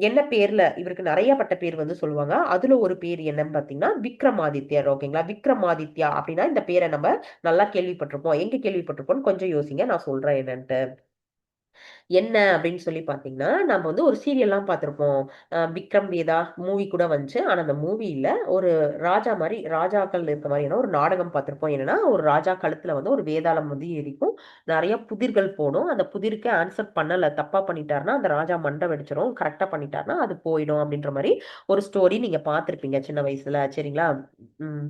என்ன பேர்ல, இவருக்கு நிறைய பட்ட பேர் வந்து சொல்லுவாங்க. அதுல ஒரு பேர் என்னன்னு பாத்தீங்கன்னா விக்ரமாதித்யர். ஓகேங்களா? விக்ரமாதித்யா அப்படின்னா இந்த பேரை நம்ம நல்லா கேள்விப்பட்டிருப்போம். எங்க கேள்விப்பட்டிருப்போம்னு கொஞ்சம் யோசிங்க, நான் சொல்றேன் என்னன்ட்டு. என்ன அப்படின்னு சொல்லி பாத்தீங்கன்னா, நம்ம வந்து ஒரு சீரியல்லாம் பார்த்திருப்போம். விக்ரம் வேதா மூவி கூட வந்துச்சு. ஆனா அந்த மூவில ஒரு ராஜா மாதிரி, ராஜாக்கள் இருக்க மாதிரியான ஒரு நாடகம் பார்த்திருப்போம். என்னன்னா, ஒரு ராஜா கழுத்துல வந்து ஒரு வேதாளம் வந்து எரிக்கும். நிறைய புதிர்கள் போடும். அந்த புதிருக்கு ஆன்சர் பண்ணல, தப்பா பண்ணிட்டாருன்னா அந்த ராஜா மண்டை வெடிச்சிரும். கரெக்டா பண்ணிட்டாருன்னா அது போயிடும் அப்படின்ற மாதிரி ஒரு ஸ்டோரி நீங்க பார்த்திருப்பீங்க சின்ன வயசுல. சரிங்களா? உம்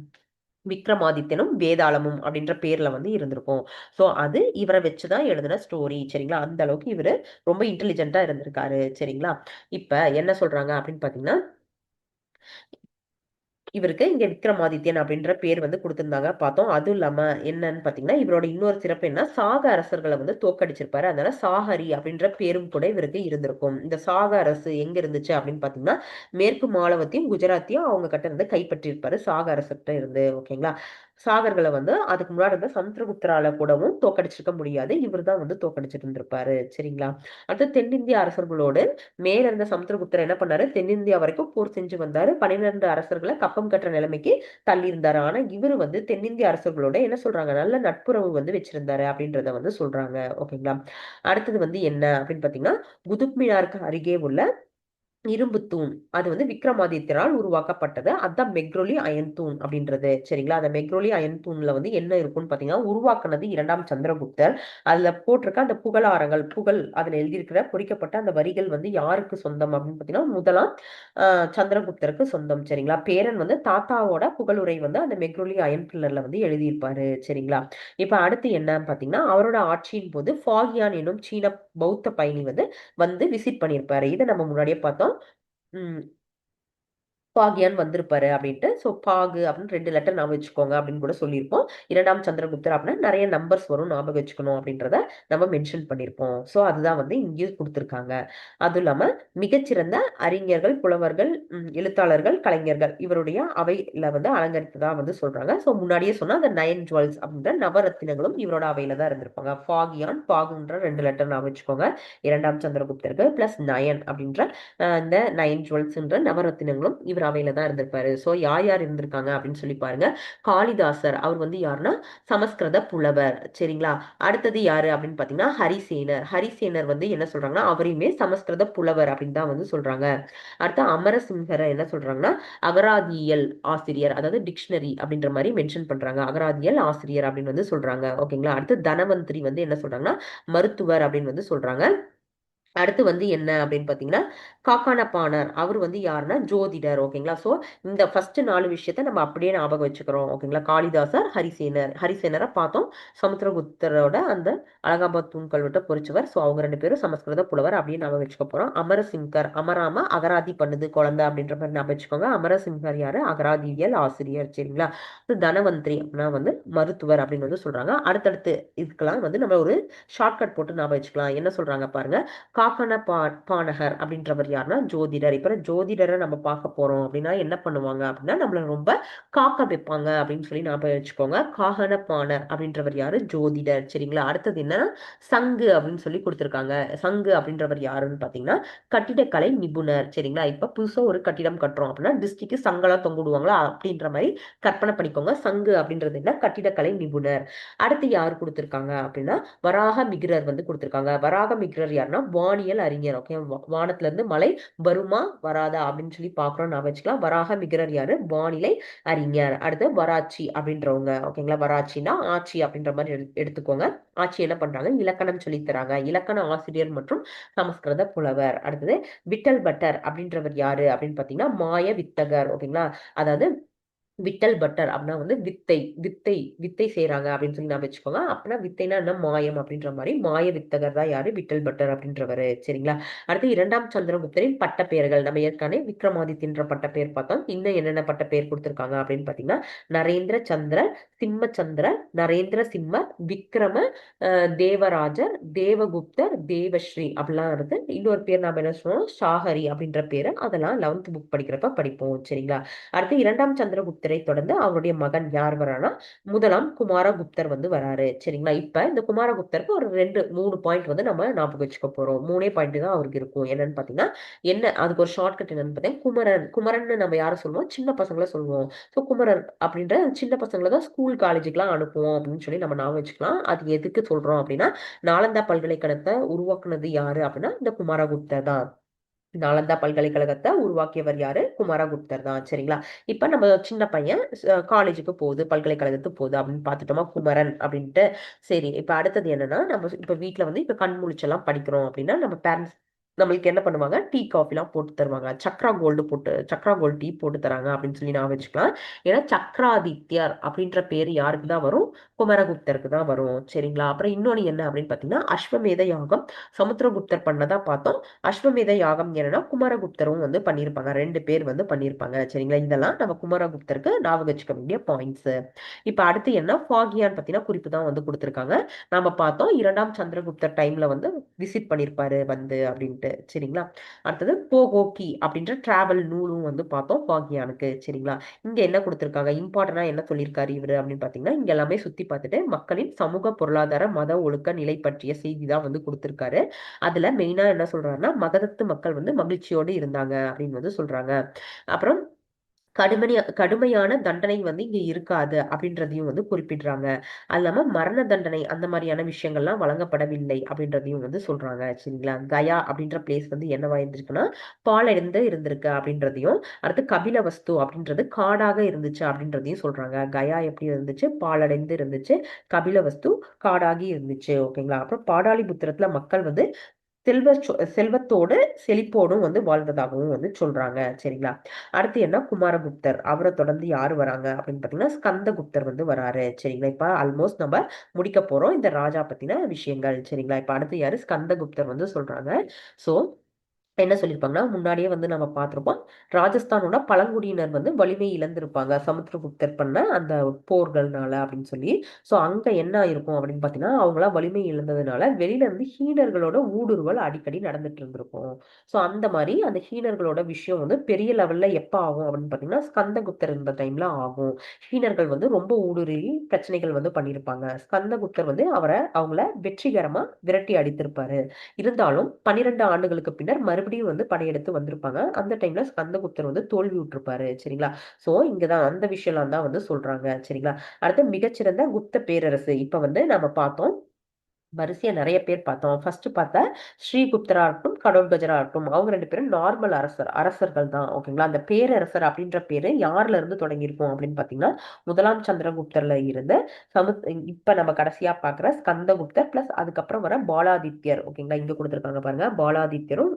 விக்ரமாதித்யனும் வேதாளமும் அப்படின்ற பேர்ல வந்து இருந்திருக்கும். சோ அது இவரை வச்சுதான் எழுதின ஸ்டோரி. சரிங்களா? அந்த அளவுக்கு இவரு ரொம்ப இன்டெலிஜென்ட்டா இருந்திருக்காரு. சரிங்களா? இப்ப என்ன சொல்றாங்க அப்படின்னு பாத்தீங்கன்னா, இவருக்கு இங்க விக்ரமாதித்யன் அப்படின்ற பேர் வந்து கொடுத்திருந்தாங்க பார்த்தோம். அதுவும் இல்லாம என்னன்னு பாத்தீங்கன்னா, இவரோட இன்னொரு சிறப்பு என்ன, சாக அரசர்களை வந்து தோக்கடிச்சிருப்பாரு. அதனால சாகரி அப்படின்ற பேரும் கூட இவருக்கு இருந்திருக்கும். இந்த சாக அரசு எங்க இருந்துச்சு அப்படின்னு பாத்தீங்கன்னா, மேற்கு மாலவத்தையும் குஜராத்தையும் அவங்க கிட்ட இருந்து கைப்பற்றிருப்பாரு, சாக அரசர்கிட்ட இருந்து. ஓகேங்களா? சாகர்களை வந்து அதுக்கு முன்னாடி இருந்த சமுத்திரகுப்தரால கூடவும் தோக்கடிச்சிருக்க முடியாது. இவர் தான் வந்து தோக்கடிச்சிட்டு இருந்திருப்பாரு. சரிங்களா? அடுத்து தென்னிந்திய அரசர்களோடு மேல இருந்த சமுத்திரகுப்தர் என்ன பண்ணாரு, தென்னிந்தியா வரைக்கும் போர் செஞ்சு வந்தாரு. 12 அரசர்களை கப்பம் கட்டுற நிலைமைக்கு தள்ளி இருந்தாரு. ஆனா இவரு வந்து தென்னிந்திய அரசர்களோட என்ன சொல்றாங்க, நல்ல நட்புறவு வந்து வச்சிருந்தாரு அப்படின்றத வந்து சொல்றாங்க. ஓகேங்களா? அடுத்தது வந்து என்ன அப்படின்னு பாத்தீங்கன்னா, குதுப் மினாருக்கு அருகே உள்ள இரும்பு தூண், அது வந்து விக்ரமாதித்யரால் உருவாக்கப்பட்டது. அதான் மெக்ரோலி அயன் தூண் அப்படின்றது. சரிங்களா? அந்த மெக்ரோலி அயன் தூண்ல வந்து என்ன இருக்கும்னு பாத்தீங்கன்னா, உருவாக்குனது இரண்டாம் சந்திரகுப்தர். அதுல போட்டிருக்க அந்த புகழாரங்கள், புகழ் அதுல எழுதியிருக்கிற பொறிக்கப்பட்ட அந்த வரிகள் வந்து யாருக்கு சொந்தம் அப்படின்னு பாத்தீங்கன்னா, முதலாம் சந்திரகுப்தருக்கு சொந்தம். சரிங்களா? பேரன் வந்து தாத்தாவோட புகழுரை வந்து அந்த மெக்ரோலி அயன் பில்லர்ல வந்து எழுதியிருப்பாரு. சரிங்களா? இப்ப அடுத்து என்னன்னு பாத்தீங்கன்னா, அவரோட ஆட்சியின் போது ஃபாகியான் எனும் சீன பௌத்த பயணி வந்து விசிட் பண்ணியிருப்பாரு. இதை நம்ம முன்னாடியே பார்த்தோம். ம் பாகியான் வந்திருப்பாரு அப்படின்ட்டு. ஸோ பாகு அப்படின்னு 2 லெட்டர் ஞாபகம் வச்சுக்கோங்க அப்படின்னு கூட சொல்லியிருப்போம். இரண்டாம் சந்திரகுப்தர் அப்படின்னா நிறைய நம்பர்ஸ் வரும், ஞாபகம் வச்சுக்கணும் அப்படின்றத நம்ம மென்ஷன் பண்ணியிருப்போம். ஸோ அதுதான் வந்து இங்கேயும் கொடுத்துருக்காங்க. அதுவும் இல்லாம மிகச்சிறந்த அறிஞர்கள், புலவர்கள், எழுத்தாளர்கள், கலைஞர்கள் இவருடைய அவையில வந்து அலங்கரித்ததா வந்து சொல்றாங்க. ஸோ முன்னாடியே சொன்னா அந்த 9 ஜுவல்ஸ் அப்படின்ற நவரத்தினங்களும் இவரோட அவையில தான் இருந்திருப்பாங்க. ஃபாகியான், பாகுன்ற 2 லெட்டர் ஞாபகம் வச்சுக்கோங்க. இரண்டாம் சந்திரகுப்தருக்கு பிளஸ் நயன் அப்படின்ற இந்த 9 ஜுவல்ஸ்ன்ற நவரத்தினங்களும் இவர் அவையில தான் இருந்திருப்பாரு. ஸோ யார் யார் இருந்திருக்காங்க அப்படின்னு சொல்லி பாருங்க. காளிதாசர், அவர் வந்து யாருன்னா சமஸ்கிருத புலவர். சரிங்களா? அடுத்தது யாரு அப்படின்னு பாத்தீங்கன்னா ஹரிசேனர். ஹரிசேனர் வந்து என்ன சொல்றாங்கன்னா, அவரையுமே சமஸ்கிருத புலவர் அப்படின்னு தான் வந்து சொல்றாங்க. அடுத்து அமரசிங்கரை என்ன சொல்றாங்கன்னா, அகராதியியல் ஆசிரியர், அதாவது டிக்ஷனரி அப்படின்ற மாதிரி மென்ஷன் பண்றாங்க. அகராதியல் ஆசிரியர் அப்படின்னு வந்து சொல்றாங்க. ஓகேங்களா? அடுத்து தனவந்திரி வந்து என்ன சொல்றாங்கன்னா, மருத்துவர் அப்படின்னு வந்து சொல்றாங்க. அடுத்து வந்து என்ன அப்படின்னு பாத்தீங்கன்னா, காக்கான பாணர், அவர் வந்து யாருன்னா ஜோதிடர். ஓகேங்களா? சோ இந்த ஃபர்ஸ்ட் 4 விஷயத்த நம்ம அப்படியே ஞாபகம் வச்சுக்கிறோம். ஓகேங்களா? காளிதாசர், ஹரிசேனர். ஹரிசேனரை பார்த்தோம், சமுத்திரகுப்தரோட அந்த அலகாபாத் தூண்கள் விட்டு பொறிச்சவர். சோ அவங்க 2 பேரும் சமஸ்கிருத புலவர் அப்படின்னு ஞாபகம் வச்சுக்க போறோம். அமரசிங்கர், அமராம அகராதி பண்ணுது குழந்தை அப்படின்ற மாதிரி ஞாபகம் வச்சுக்கோங்க. அமரசிங்கர் யாரு? அகராதியியல் ஆசிரியர். சரிங்களா? தனவந்திரி அப்படின்னா வந்து மருத்துவர் அப்படின்னு வந்து சொல்றாங்க. அடுத்தடுத்து இதுக்கெல்லாம் வந்து நம்ம ஒரு ஷார்ட்கட் போட்டு ஞாபகம் வச்சுக்கலாம். என்ன சொல்றாங்க பாருங்க. காக்கன பானகர் அப்படின்றவர் யாருன்னா ஜோதிடர். இப்ப ஜோதிடரை நம்ம பார்க்க போறோம் அப்படின்னா என்ன பண்ணுவாங்க அப்படின்னா, நம்மள ரொம்ப காக்க வைப்பாங்க அப்படின்னு சொல்லி ஞாபகம் வச்சுக்கோங்க. காகன பாணர் அப்படின்றவர் யாரு? ஜோதிடர். சரிங்களா? அடுத்தது என்னன்னா சங்கு அப்படின்னு சொல்லி கொடுத்திருக்காங்க. சங்கு அப்படின்றவர் யாருன்னு பாத்தீங்கன்னா கட்டிடக்கலை நிபுணர். சரிங்களா? இப்ப புதுசா ஒரு கட்டிடம் கட்டுறோம் அப்படின்னா டிஸ்ட்ரிக்ட் சங்கெல்லாம் தொங்கிடுவாங்களா அப்படின்ற மாதிரி கற்பனை பண்ணிக்கோங்க. சங்கு அப்படின்றது என்ன? கட்டிடக்கலை நிபுணர். அடுத்து யார் கொடுத்திருக்காங்க அப்படின்னா வராக மிகிரர் வந்து கொடுத்திருக்காங்க. வராக மிகிரர் யாருன்னா வானியல் அறிஞர். ஓகே, வானத்துல இருந்து மழை வருமா வராதா அப்படின்னு சொல்லி பாக்குறோம். நான் வச்சுக்கலாம். வராக மிகரர் யாரு? வானிலை அறிஞர். அடுத்து வராட்சி அப்படின்றவங்க. ஓகேங்களா, வராட்சினா ஆட்சி அப்படின்ற மாதிரி எடுத்துக்கோங்க. ஆட்சி என்ன பண்றாங்க? இலக்கணம் சொல்லி தராங்க. இலக்கண ஆசிரியர் மற்றும் சமஸ்கிருத புலவர். அடுத்தது விட்டல் பட்டர் அப்படின்றவர் யாரு அப்படின்னு பாத்தீங்கன்னா மாய வித்தகர். ஓகேங்களா, அதாவது விட்டல் பட்டர் அப்படின்னா வந்து வித்தை வித்தை வித்தை செய்யறாங்க அப்படின்னு சொல்லி நான் வச்சுக்கோங்க. அப்படின்னா வித்தைனா என்ன? மாயம் அப்படின்ற மாதிரி மாய வித்தகர் தான் யாரு? விட்டல் பட்டர் அப்படின்றவரு. சரிங்களா. அடுத்து இரண்டாம் சந்திரகுப்தரின் பட்ட பெயர்கள். நம்ம ஏற்கனவே விக்ரமாதித்யன்ற பட்ட பெயர் பார்த்தோம். இன்னும் என்னென்ன பட்ட பெயர் கொடுத்திருக்காங்க அப்படின்னு பாத்தீங்கன்னா நரேந்திர சந்திர, சிம்ம சந்திர, நரேந்திர சிம்ம, விக்ரம, தேவராஜர், தேவகுப்தர், தேவஸ்ரீ அப்படிலாம் இருக்கு. இன்னொரு பேர் நாம என்ன சொல்லுவோம்? ஷாஹரி அப்படின்ற பேரு. அதெல்லாம் 11th புக் படிக்கிறப்ப படிப்போம். சரிங்களா. அடுத்து இரண்டாம் சந்திரகுப்தரை தொடர்ந்து அவருடைய மகன் யார் வரானா முதலாம் குமாரகுப்தர் வந்து வராரு. சரிங்களா. இப்ப இந்த குமாரகுப்தருக்கு ஒரு 2 3 பாயிண்ட் வந்து நம்ம ஞாபகம் வச்சுக்க போறோம். 3 பாயிண்ட் தான் அவருக்கு இருக்கும். என்னன்னு பாத்தீங்கன்னா என்ன அதுக்கு ஒரு ஷார்ட்கட் என்னன்னு பார்த்தீங்கன்னா குமரன். குமரன் நம்ம யாரை சொல்லுவோம்? சின்ன பசங்களை சொல்லுவோம். ஸோ குமரன் அப்படின்ற சின்ன பசங்களை தான் ஸ்கூல் காலேஜுக்குலாம் அனுப்புவோம் அப்படின்னு சொல்லி நம்ம ஞாபகம் வச்சுக்கலாம். அது எதுக்கு சொல்றோம் அப்படின்னா நாலந்தா பல்கலைக்கழகத்தை உருவாக்குனது யாரு அப்படின்னா இந்த குமாரகுப்தர் தான். நாலந்தா பல்கலைக்கழகத்தை உருவாக்கியவர் யாரு? குமாரகுப்தர் தான். சரிங்களா. இப்ப நம்ம சின்ன பையன் காலேஜுக்கு போகுது, பல்கலைக்கழகத்துக்கு போகுது அப்படின்னு பாத்துட்டோமா குமரன் அப்படின்ட்டு. சரி, இப்ப அடுத்தது என்னன்னா நம்ம இப்ப வீட்டுல வந்து இப்ப கண் முழிச்செல்லாம் படிக்கிறோம் அப்படின்னா நம்ம பேரண்ட்ஸ் நம்மளுக்கு என்ன பண்ணுவாங்க? டீ காஃபி எல்லாம் போட்டு தருவாங்க. சக்ரா கோல்டு போட்டு சக்ரா கோல்டு டீ போட்டு தராங்க அப்படின்னு சொல்லி நான் வச்சுக்கலாம். ஏன்னா சக்ராதித்யர் அப்படின்ற பேரு யாருக்கு தான் வரும்? குமரகுப்தருக்கு தான் வரும். சரிங்களா. அப்புறம் இன்னொன்னு என்ன அப்படின்னு பாத்தீங்கன்னா அஸ்வமேத யாகம் சமுத்திரகுப்தர் பண்ணதா பார்த்தோம். அஸ்வமேத யாகம் என்னன்னா குமாரகுப்தரும் வந்து பண்ணியிருப்பாங்க. 2 பேர் வந்து பண்ணியிருப்பாங்க. சரிங்களா. இதெல்லாம் நம்ம குமாரகுப்தருக்கு ஞாபகம் வச்சுக்க வேண்டிய பாயிண்ட்ஸ். இப்ப அடுத்து என்ன ஃபாகியான் பத்தின குறிப்பு தான் வந்து கொடுத்திருக்காங்க. நாம பார்த்தோம் இரண்டாம் சந்திரகுப்தர் டைம்ல வந்து விசிட் பண்ணிருப்பாரு வந்து அப்படின்ட்டு. சரிங்களா. அடுத்தது போகோக்கி அப்படின்ற டிராவல் நூலும் வந்து பார்த்தோம் ஃபாகியானுக்கு. சரிங்களா. இங்க என்ன கொடுத்திருக்காங்க? இம்பார்ட்டன்டா என்ன சொல்லியிருக்காரு இவரு அப்படின்னு பாத்தீங்கன்னா இங்க எல்லாமே சுத்தி பார்த்துட்டு மக்களின் சமூக பொருளாதார மத ஒழுக்க நிலை பற்றிய செய்தி தான் வந்து கொடுத்திருக்காரு. அதுல மெயினா என்ன சொல்றாருன்னா மகதத்து மக்கள் வந்து மகிழ்ச்சியோடு இருந்தாங்க அப்படின்னு வந்து சொல்றாங்க. அப்புறம் கடுமையான தண்டனை வந்து இங்க இருக்காது அப்படின்றதையும் வந்து குறிப்பிடுறாங்க. அது இல்லாம மரண தண்டனை அந்த மாதிரியான விஷயங்கள்லாம் வழங்கப்படவில்லை அப்படின்றதையும் வந்து சொல்றாங்க. சரிங்களா. கயா அப்படின்ற பிளேஸ் வந்து என்னவா இருந்திருக்குன்னா பாலடைந்து இருந்திருக்கு அப்படின்றதையும், அடுத்து கபிலவஸ்து அப்படின்றது காடாக இருந்துச்சு அப்படின்றதையும் சொல்றாங்க. கயா எப்படி இருந்துச்சு? பாலடைந்து இருந்துச்சு. கபிலவஸ்து காடாகி இருந்துச்சு. ஓகேங்களா. அப்புறம் பாடாலிபுத்திரத்துல மக்கள் வந்து செல்வத்தோடு செழிப்போடும் வந்து வாழ்ந்ததாகவும் வந்து சொல்றாங்க. சரிங்களா. அடுத்து என்ன? குமாரகுப்தர். அவரை தொடர்ந்து யாரு வராங்க அப்படின்னு பாத்தீங்கன்னா ஸ்கந்தகுப்தர் வந்து வராரு. சரிங்களா. இப்ப ஆல்மோஸ்ட் நம்ம முடிக்க போறோம் இந்த ராஜா பத்தின விஷயங்கள். சரிங்களா. இப்ப அடுத்து யாரு? ஸ்கந்தகுப்தர் வந்து சொல்றாங்க. சோ என்ன சொல்லியிருப்பாங்கன்னா முன்னாடியே வந்து நம்ம பார்த்திருப்போம். ராஜஸ்தானோட பழங்குடியினர் வந்து வலிமை இழந்திருப்பாங்க சமுத்திரகுப்தர் பண்ண அந்த போர்கள்னால அப்படின்னு சொல்லி. ஸோ அங்க என்ன இருக்கும் அப்படின்னு பார்த்தீங்கன்னா அவங்களாம் வலிமை இழந்ததுனால வெளியில இருந்து ஹீனர்களோட ஊடுருவல் அடிக்கடி நடந்துட்டு இருந்திருக்கும். ஸோ அந்த மாதிரி அந்த ஹீனர்களோட விஷயம் வந்து பெரிய லெவல்ல எப்ப ஆகும் அப்படின்னு பார்த்தீங்கன்னா ஸ்கந்தகுப்தர் இந்த டைம்ல ஆகும். ஹீனர்கள் வந்து ரொம்ப ஊடுருவி பிரச்சனைகள் வந்து பண்ணியிருப்பாங்க. ஸ்கந்தகுப்தர் வந்து அவங்கள வெற்றிகரமா விரட்டி அடித்திருப்பாரு. இருந்தாலும் 12 ஆண்டுகளுக்கு பின்னர் மறுபடியும் வந்து படையெடுத்து வந்திருப்பாங்க. அந்த டைம்ல ஸ்கந்தகுப்தர் வந்து தோல்வி விட்டுருப்பாரு. சரிங்களா. சோ இங்கதான் அந்த விஷயம்லாம் தான் வந்து சொல்றாங்க. சரிங்களா. அடுத்து மிகச்சிறந்த குப்த பேரரசு. இப்ப வந்து நம்ம பார்த்தோம். வரிசையா நிறைய பேர் பார்த்தோம். ஃபர்ஸ்ட் பார்த்தா ஸ்ரீகுப்தரா இருக்கட்டும், கடோத்கஜரா இருக்கட்டும், அவங்க 2 பேரும் நார்மல் அரசர்கள் தான். ஓகேங்களா. அந்த பேரரசர் அப்படின்ற பேரு யார்ல இருந்து தொடங்கியிருக்கும் அப்படின்னு பாத்தீங்கன்னா முதலாம் சந்திரகுப்தர்ல இருந்து இப்ப நம்ம கடைசியா பாக்குற ஸ்கந்தகுப்தர் பிளஸ் அதுக்கப்புறம் வர பாலாதித்யர். ஓகேங்களா. இங்க கொடுத்திருக்காங்க பாருங்க. பாலாதித்யரும்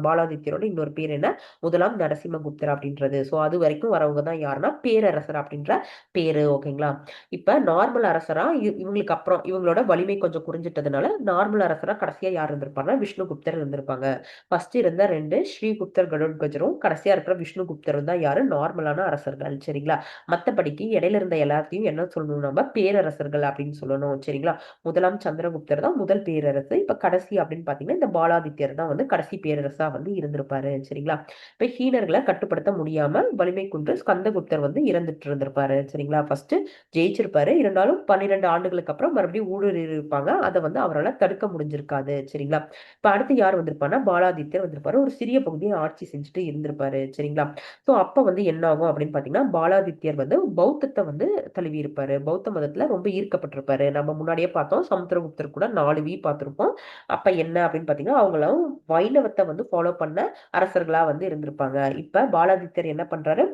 பாலாதித்யரோட இன்னொரு பேர் என்ன? முதலாம் நரசிம்மகுப்தர் அப்படின்றது. சோ அது வரைக்கும் வரவங்க தான் யாருன்னா பேரரசர் அப்படின்ற பேரு. ஓகேங்களா. இப்ப நார்மல் அரசரா இவங்களுக்கு அப்புறம் இவங்களோட வலிமை கொஞ்சம் குறைஞ்சிட்டதுனால நார்மல் அரசரா கடைசியா யார் இருந்திருப்பாங்கன்னா விஷ்ணுகுப்தர் இருந்திருப்பாங்க. ஃபர்ஸ்ட் இருந்த 2 ஸ்ரீகுப்தர் கடோத்கஜரும் கடைசியா இருக்கிற விஷ்ணுகுப்தரும் தான் யாரு? நார்மலான அரசர்கள். சரிங்களா. மத்தபடிக்கு இடையில இருந்த எல்லாத்தையும் என்ன சொல்லணும்? நம்ம பேரரசர்கள் அப்படின்னு சொல்லணும். சரிங்களா. முதலாம் சந்திரகுப்தர் தான் முதல் பேரரசு. இப்ப கடைசி அப்படின்னு பாத்தீங்கன்னா இந்த பாலாதித்யர் தான் வந்து கடைசி பேரரசு பேரரசா வந்து இருந்திருப்பாரு. சரிங்களா? இப்ப ஹீனர்களை கட்டுப்படுத்த முடியாம வலிமை குன்று ஸ்கந்தகுப்தர் வந்து இறந்துட்டு இருந்திருப்பாரு. சரிங்களா? ஃபர்ஸ்ட் ஜெயிச்சிருப்பாரு, இருந்தாலும் 12 ஆண்டுகளுக்கு அப்புறம் மறுபடியும் ஊடுருவி இருப்பாங்க. அதை வந்து அவரால் தடுக்க முடிஞ்சிருக்காது. சரிங்களா? இப்ப அடுத்து யார் வந்திருப்பாருன்னா பாலாதித்யர் வந்திருப்பாரு. ஒரு சிறிய பகுதியை ஆட்சி செஞ்சுட்டு இருந்திருப்பாரு. சரிங்களா? சோ அப்ப வந்து என்ன ஆகும் அப்படின்னு பாத்தீங்கன்னா, பாலாதித்யர் வந்து பௌத்தத்தை வந்து தழுவி இருப்பாரு. பௌத்த மதத்துல ரொம்ப ஈர்க்கப்பட்டிருப்பாரு. நம்ம முன்னாடியே பார்த்தோம், சமுத்திரகுப்தர் கூட 4 பார்த்திருப்போம். அப்ப என்ன அப்படின்னு பாத்தீங்கன்னா, அவங்களும் வைணவத்தை வந்து ஃபாலோ பண்ண அரசர்களா வந்து இருந்திருப்பாங்க. இப்ப பாலாதித்யர் என்ன பண்றாரு,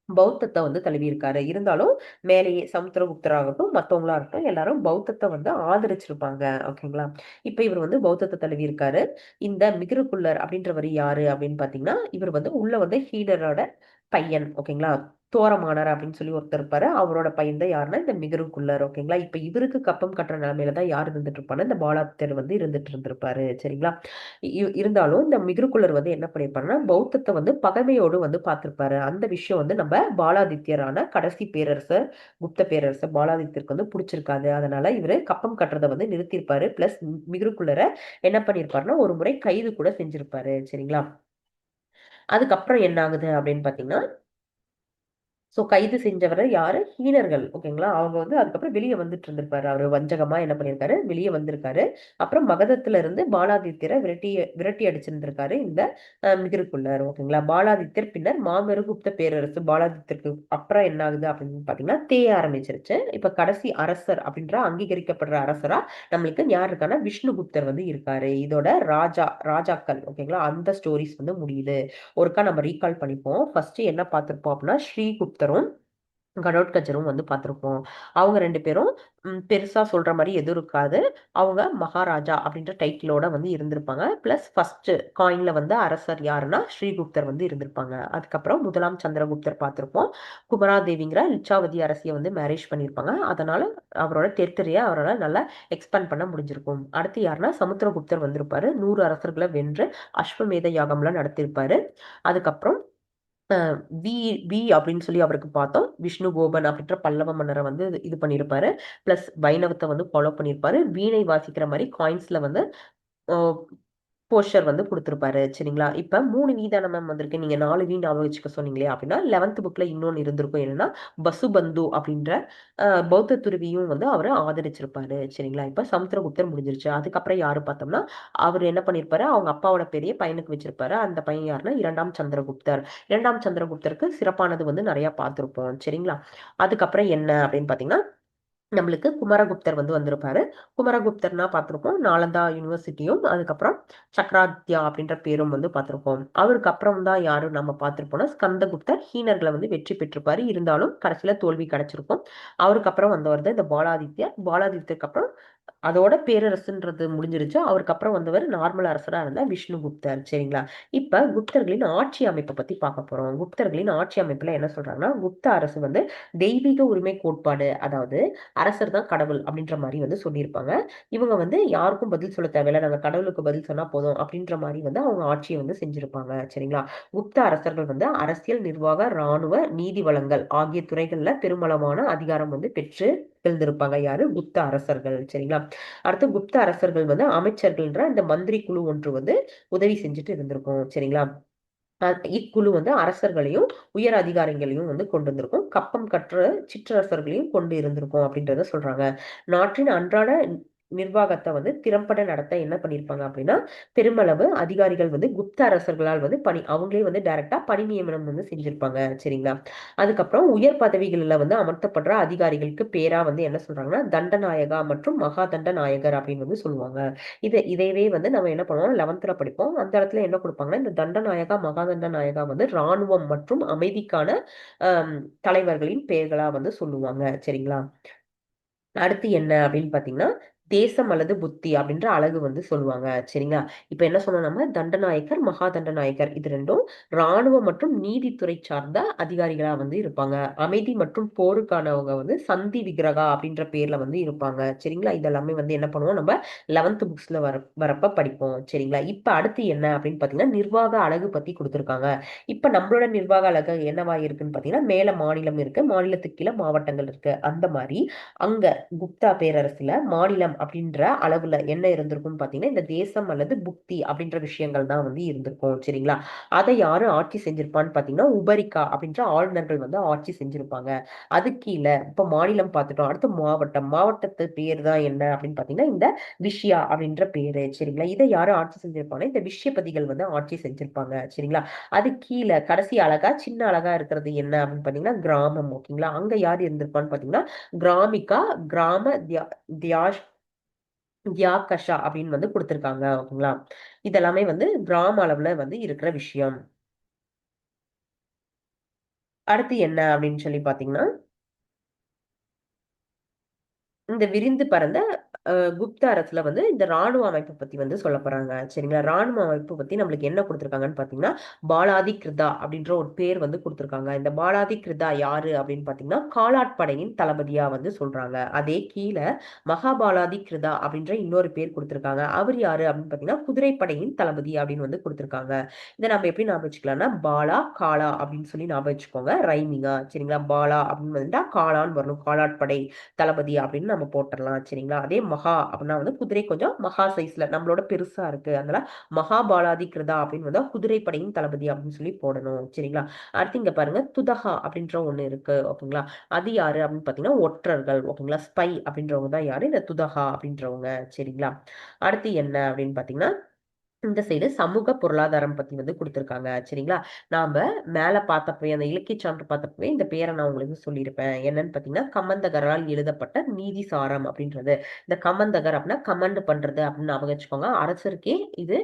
பௌத்தத்தை வந்து தழுவி இருக்காரு. இருந்தாலும் மேலேயே சமுத்திரகுப்தர் ஆகட்டும், மத்தவங்களா இருக்கட்டும், எல்லாரும் பௌத்தத்தை வந்து ஆதரிச்சிருப்பாங்க. ஓகேங்களா? இப்ப இவர் வந்து பௌத்தத்தை தழுவி இருக்காரு. இந்த மிகிருக்குள்ளர் அப்படின்றவர் யாரு அப்படின்னு பாத்தீங்கன்னா, இவர் வந்து உள்ள வந்து ஹீடரோட பையன். ஓகேங்களா? தோரமானார் அப்படின்னு சொல்லி ஒருத்தர் இருப்பாரு. அவரோட பையன் தான் யாருன்னா இந்த மிகிருக்குள்ளர். ஓகேங்களா? இப்ப இவருக்கு கப்பம் கட்டுற நிலைமையில தான் யார் இருந்துட்டு இருப்பாரு, இந்த பாலாத்தர் வந்து இருந்துட்டு இருந்திருப்பாரு. சரிங்களா? இருந்தாலும் இந்த மிகிருக்குள்ளர் வந்து என்ன பண்ணிருப்பாருன்னா, பௌத்தத்தை வந்து பகைமையோடு வந்து பார்த்திருப்பாரு. அந்த விஷயம் வந்து நம்ம பாலாதித்யரான கடைசி பேரரசர், குப்த பேரரசர் பாலாதித்யருக்கு வந்து பிடிச்சிருக்காது. அதனால இவரு கப்பம் கட்டுறதை வந்து நிறுத்தியிருப்பாரு. பிளஸ் மிகிருக்குள்ளரை என்ன பண்ணிருப்பாருன்னா ஒரு முறை கைது கூட செஞ்சிருப்பாரு. சரிங்களா? அதுக்கப்புறம் என்ன ஆகுது அப்படின்னு பாத்தீங்கன்னா, சோ கைது செஞ்சவரை யாரு, ஹீனர்கள். ஓகேங்களா? அவங்க வந்து அதுக்கப்புறம் வெளியே வந்துட்டு இருந்திருப்பாரு. அவரு வஞ்சகமா என்ன பண்ணியிருக்காரு, வெளியே வந்திருக்காரு. அப்புறம் மகதத்துல இருந்து பாலாதித்யரை விரட்டி விரட்டி அடிச்சிருந்திருக்காரு இந்த மிகிருக்குள்ளர். ஓகேங்களா? பாலாதித்யர் பின்னர் மாபெரும் குப்த பேரரசு பாலாதித்யருக்கு அப்புறம் என்ன ஆகுது அப்படின்னு பாத்தீங்கன்னா தேய ஆரம்பிச்சிருச்சு. இப்ப கடைசி அரசர் அப்படின்ற அங்கீகரிக்கப்படுற அரசரா நம்மளுக்கு யார் இருக்கான்னா விஷ்ணுகுப்தர் வந்து இருக்காரு. இதோட ராஜாக்கள். ஓகேங்களா? அந்த ஸ்டோரிஸ் வந்து முடியுது. ஒருக்கா நம்ம ரீகால் பண்ணிப்போம். ஃபர்ஸ்ட் என்ன பார்த்திருப்போம் அப்படின்னா, ஸ்ரீகுப்தரும் கடோத்கச்சரும் வந்து பார்த்திருப்போம். அவங்க 2 பேரும் பெருசா சொல்ற மாதிரி எதுவும் இருக்காது. அவங்க மகாராஜா அப்படின்ற டைட்டிலோட வந்து இருந்திருப்பாங்க. பிளஸ் ஃபர்ஸ்ட் காயின்ல வந்து அரசர் யாருன்னா ஸ்ரீகுப்தர் வந்து இருந்திருப்பாங்க. அதுக்கப்புறம் முதலாம் சந்திரகுப்தர் பார்த்திருப்போம். குமராதேவிங்கிற லிச்சாவதி அரசியை வந்து மேரேஜ் பண்ணியிருப்பாங்க. அதனால அவரோட டெரிட்டரியை அவரால் நல்லா எக்ஸ்பேண்ட் பண்ண முடிஞ்சிருக்கும். அடுத்து யாருன்னா சமுத்திரகுப்தர் வந்திருப்பாரு. 100 அரசர்களை வென்று அஸ்வமேத யாகம்லாம் நடத்திருப்பாரு. அதுக்கப்புறம் வி வி அப்படின்னு சொல்லி அவருக்கு பார்த்தோம். விஷ்ணு கோபன் அப்படின்ற பல்லவ மன்னரை வந்து இது பண்ணியிருப்பாரு. பிளஸ் வைணவத்தை வந்து ஃபாலோ பண்ணியிருப்பாரு. வீணை வாசிக்கிற மாதிரி காயின்ஸ்ல வந்து போஸ்டர் வந்து கொடுத்துருப்பாரு. சரிங்களா? இப்ப 3 வி தானே மேம் வந்திருக்கு. நீங்க 4 வி ஞாபகம் வச்சுக்க சொன்னீங்களே அப்படின்னா 11th புக்ல இன்னொன்னு இருந்திருக்கும். என்னன்னா பசுபந்து அப்படின்ற பௌத்த துறவியும் வந்து அவரை ஆதரிச்சிருப்பாரு. சரிங்களா? இப்ப சமுத்திரகுப்தர் முடிஞ்சிருச்சு. அதுக்கப்புறம் யாரு பார்த்தோம்னா, அவர் என்ன பண்ணிருப்பாரு, அவங்க அப்பாவோட பெரிய பையனுக்கு வச்சிருப்பாரு. அந்த பையன் யாருன்னா 2ஆம் சந்திரகுப்தர். 2ஆம் சந்திரகுப்தருக்கு சிறப்பானது வந்து நிறைய பார்த்திருப்போம். சரிங்களா? அதுக்கப்புறம் என்ன அப்படின்னு பாத்தீங்கன்னா, நம்மளுக்கு குமரகுப்தர் வந்து வந்திருப்பாரு. குமரகுப்தர்னா பார்த்திருப்போம். நாலந்தா யூனிவர்சிட்டியும் அதுக்கப்புறம் சக்கராத்யா அப்படின்ற பேரும் வந்து பார்த்திருப்போம். அவருக்கு அப்புறம் தான் யாரு நம்ம பார்த்திருப்போம்னா ஸ்கந்தகுப்தர் ஹீனர்களை வந்து வெற்றி பெற்றிருப்பாரு. இருந்தாலும் கடைசியில தோல்வி கிடைச்சிருக்கும். அவருக்கு அப்புறம் வந்தவர் தான் இந்த பாலாதித்யர். பாலாதித்யருக்கு அப்புறம் அதோட பேரரசுன்றது முடிஞ்சிருச்சு. அவருக்கு அப்புறம் வந்தவர் நார்மல் அரசரா இருந்த விஷ்ணுகுப்தர். சரிங்களா? இப்ப குப்தர்களின் ஆட்சி அமைப்பை பத்தி பார்க்க போறோம். குப்தர்களின் ஆட்சி அமைப்புல என்ன சொல்றாங்கன்னா, குப்த அரசு வந்து தெய்வீக உரிமை கோட்பாடு, அதாவது அரசர் தான் கடவுள் அப்படின்ற மாதிரி வந்து சொல்லியிருப்பாங்க. இவங்க வந்து யாருக்கும் பதில் சொல்ல தேவையில்லை, நாங்க கடவுளுக்கு பதில் சொன்னா போதும் அப்படின்ற மாதிரி வந்து அவங்க ஆட்சியை வந்து செஞ்சிருப்பாங்க. சரிங்களா? குப்த அரசர்கள் வந்து அரசியல், நிர்வாக, இராணுவ, நீதி வழங்கல் ஆகிய துறைகள்ல பெருமளவான அதிகாரம் வந்து பெற்று இருந்திருப்பாங்க. யாரு, குப்த அரசர்கள். சரிங்களா? அடுத்து குப்த அரசர்கள் வந்து அமைச்சர்கள்ன்ற இந்த மந்திரி குழு ஒன்று வந்து உதவி செஞ்சுட்டு இருந்திருக்கும். சரிங்களா? இக்குழு வந்து அரசர்களையும் உயர் அதிகாரிகளையும் வந்து கொண்டு வந்திருக்கும். கப்பம் கற்ற சிற்றரசர்களையும் கொண்டு இருந்திருக்கும் அப்படின்றத சொல்றாங்க. நாட்டின் அன்றாட நிர்வாகத்தை வந்து திறம்பட நடத்த என்ன பண்ணிருப்பாங்க அப்படின்னா, பெருமளவு அதிகாரிகள் வந்து குப்த அரசர்களால் வந்து அவங்களே வந்து டைரக்டா பணி நியமனம் வந்து செஞ்சிருப்பாங்க. சரிங்களா? அதுக்கப்புறம் உயர் பதவிகள்ல வந்து அமர்த்தப்படுற அதிகாரிகளுக்கு பேரா வந்து என்ன சொல்றாங்கன்னா தண்டநாயகா மற்றும் மகா தண்டநாயகர் அப்படின்னு வந்து சொல்லுவாங்க. இதையவே வந்து நம்ம என்ன பண்ணுவோம், 11th படிப்போம். அந்த இடத்துல என்ன கொடுப்பாங்கன்னா, இந்த தண்டநாயகா மகாதண்ட நாயகா வந்து ராணுவம் மற்றும் அமைதிக்கான ஆஹ் தலைவர்களின் பெயர்களா வந்து சொல்லுவாங்க. சரிங்களா? அடுத்து என்ன அப்படின்னு பாத்தீங்கன்னா, தேசம் அல்லது புத்தி அப்படின்ற அழகு வந்து சொல்லுவாங்க. சரிங்களா? இப்ப என்ன சொன்னோம், நம்ம தண்டநாயக்கர், மகா தண்டநாயக்கர் இது ரெண்டும் ராணுவ மற்றும் நீதித்துறை சார்ந்த அதிகாரிகளா வந்து இருப்பாங்க. அமைதி மற்றும் போருக்கானவங்க வந்து சந்தி விக்கிரகா அப்படின்ற பேர்ல வந்து இருப்பாங்க. சரிங்களா? இதெல்லாமே வந்து என்ன பண்ணுவோம், நம்ம 11th புக்ஸ்ல வரப்ப படிப்போம். சரிங்களா? இப்ப அடுத்து என்ன அப்படின்னு பாத்தீங்கன்னா, நிர்வாக அழகு பத்தி கொடுத்திருக்காங்க. இப்ப நம்மளோட நிர்வாக அழகு என்னவா இருக்குன்னு பாத்தீங்கன்னா, மேல மாநிலம் இருக்கு, மாநிலத்துக்கு கீழே மாவட்டங்கள் இருக்கு. அந்த மாதிரி அங்க குப்தா பேரரசுல மாநிலம் அப்படின்ற அளவுல என்ன இருந்திருக்கும்னு பாத்தீங்கன்னா இந்த தேசம் அல்லது புக்தி அப்படின்ற விஷயங்கள் தான் வந்து இருந்திருக்கும். சரிங்களா? அதை யாரு ஆட்சி செஞ்சிருப்பான்னு பாத்தீங்கன்னா உபரிக்கா அப்படின்ற ஆளுநர்கள் வந்து ஆட்சி செஞ்சிருப்பாங்க. அது கீழே இப்ப மாநிலம் பார்த்துட்டோம். அடுத்து மாவட்டம். மாவட்டத்து பேர் தான் என்ன அப்படின்னு பாத்தீங்கன்னா இந்த விஷயா அப்படின்ற பேரு. சரிங்களா? இதை யாரு ஆட்சி செஞ்சிருப்பாங்கன்னா இந்த விஷயபதிகள் வந்து ஆட்சி செஞ்சிருப்பாங்க. சரிங்களா? அது கீழே கடைசி அழகா சின்ன அழகா இருக்கிறது என்ன அப்படின்னு பாத்தீங்கன்னா கிராமம். ஓகேங்களா? அங்க யார் இருந்திருப்பான்னு பாத்தீங்கன்னா கிராமிகா, கிராம தியாஷ் தியாகஷா அப்படின்னு வந்து கொடுத்திருக்காங்க. ஓகேங்களா? இதெல்லாமே வந்து கிராம அளவுல வந்து இருக்கிற விஷயம். அடுத்து என்ன அப்படின்னு சொல்லி பாத்தீங்கன்னா இந்த விரிந்து பறந்த குப்த அரசுல வந்து இந்த ராணுவ அமைப்பை பத்தி வந்து சொல்ல போறாங்க. சரிங்களா? ராணுவ அமைப்பு பத்தி நம்மளுக்கு என்ன கொடுத்திருக்காங்கன்னு பாத்தீங்கன்னா பாலாதி கிருதா அப்படின்ற ஒரு பேர் வந்து கொடுத்திருக்காங்க. இந்த பாலாதி கிருதா யாரு அப்படின்னு பாத்தீங்கன்னா காலாட்படையின் தளபதியா வந்து சொல்றாங்க. அதே கீழே மகாபாலாதி கிருதா அப்படின்ற இன்னொரு பேர் கொடுத்திருக்காங்க. அவர் யாரு அப்படின்னு பாத்தீங்கன்னா குதிரைப்படையின் தளபதி அப்படின்னு வந்து கொடுத்திருக்காங்க. இதை நம்ம எப்படி ஞாபகம் வச்சுக்கலாம்னா பாலா காலா அப்படின்னு சொல்லி ஞாபகம் வச்சுக்கோங்க. ரைமிங்கா. சரிங்களா? பாலா அப்படின்னு வந்துட்டா காலான்னு வரணும். காலாட்படை தளபதி அப்படின்னு நம்ம போட்டுடலாம். சரிங்களா? அதே மகா அப்படின்னா வந்து குதிரை கொஞ்சம் மகா சைஸ்ல நம்மளோட பெருசா இருக்கு, அதனால மகாபாலாதி கிருதா அப்படின்னு வந்து குதிரைப்படையின் தளபதி அப்படின்னு சொல்லி போடணும். சரிங்களா? அடுத்து இங்க பாருங்க துதகா அப்படின்ற ஒண்ணு இருக்கு. ஓகேங்களா? அது யாரு அப்படின்னு பாத்தீங்கன்னா ஒற்றர்கள். ஓகேங்களா? ஸ்பை அப்படின்றவங்க தான் யாரு இந்த துதகா அப்படின்றவங்க. சரிங்களா? அடுத்து என்ன அப்படின்னு பாத்தீங்கன்னா இந்த சைடு சமூக பொருளாதாரம் பத்தி வந்து கொடுத்திருக்காங்க. சரிங்களா? நாம மேல பார்த்தப்பவே அந்த இலக்கிய சான்று பார்த்தப்பவே இந்த பேரை நான் உங்களுக்கு சொல்லியிருப்பேன். என்னன்னு பாத்தீங்கன்னா கமந்தகரால் எழுதப்பட்ட நீதி சாரம் அப்படின்றது. இந்த கமந்தகர் அப்படின்னா கமெண்ட் பண்றது அப்படின்னு ஞாபகம் வச்சுக்கோங்க. அரசருக்கே இது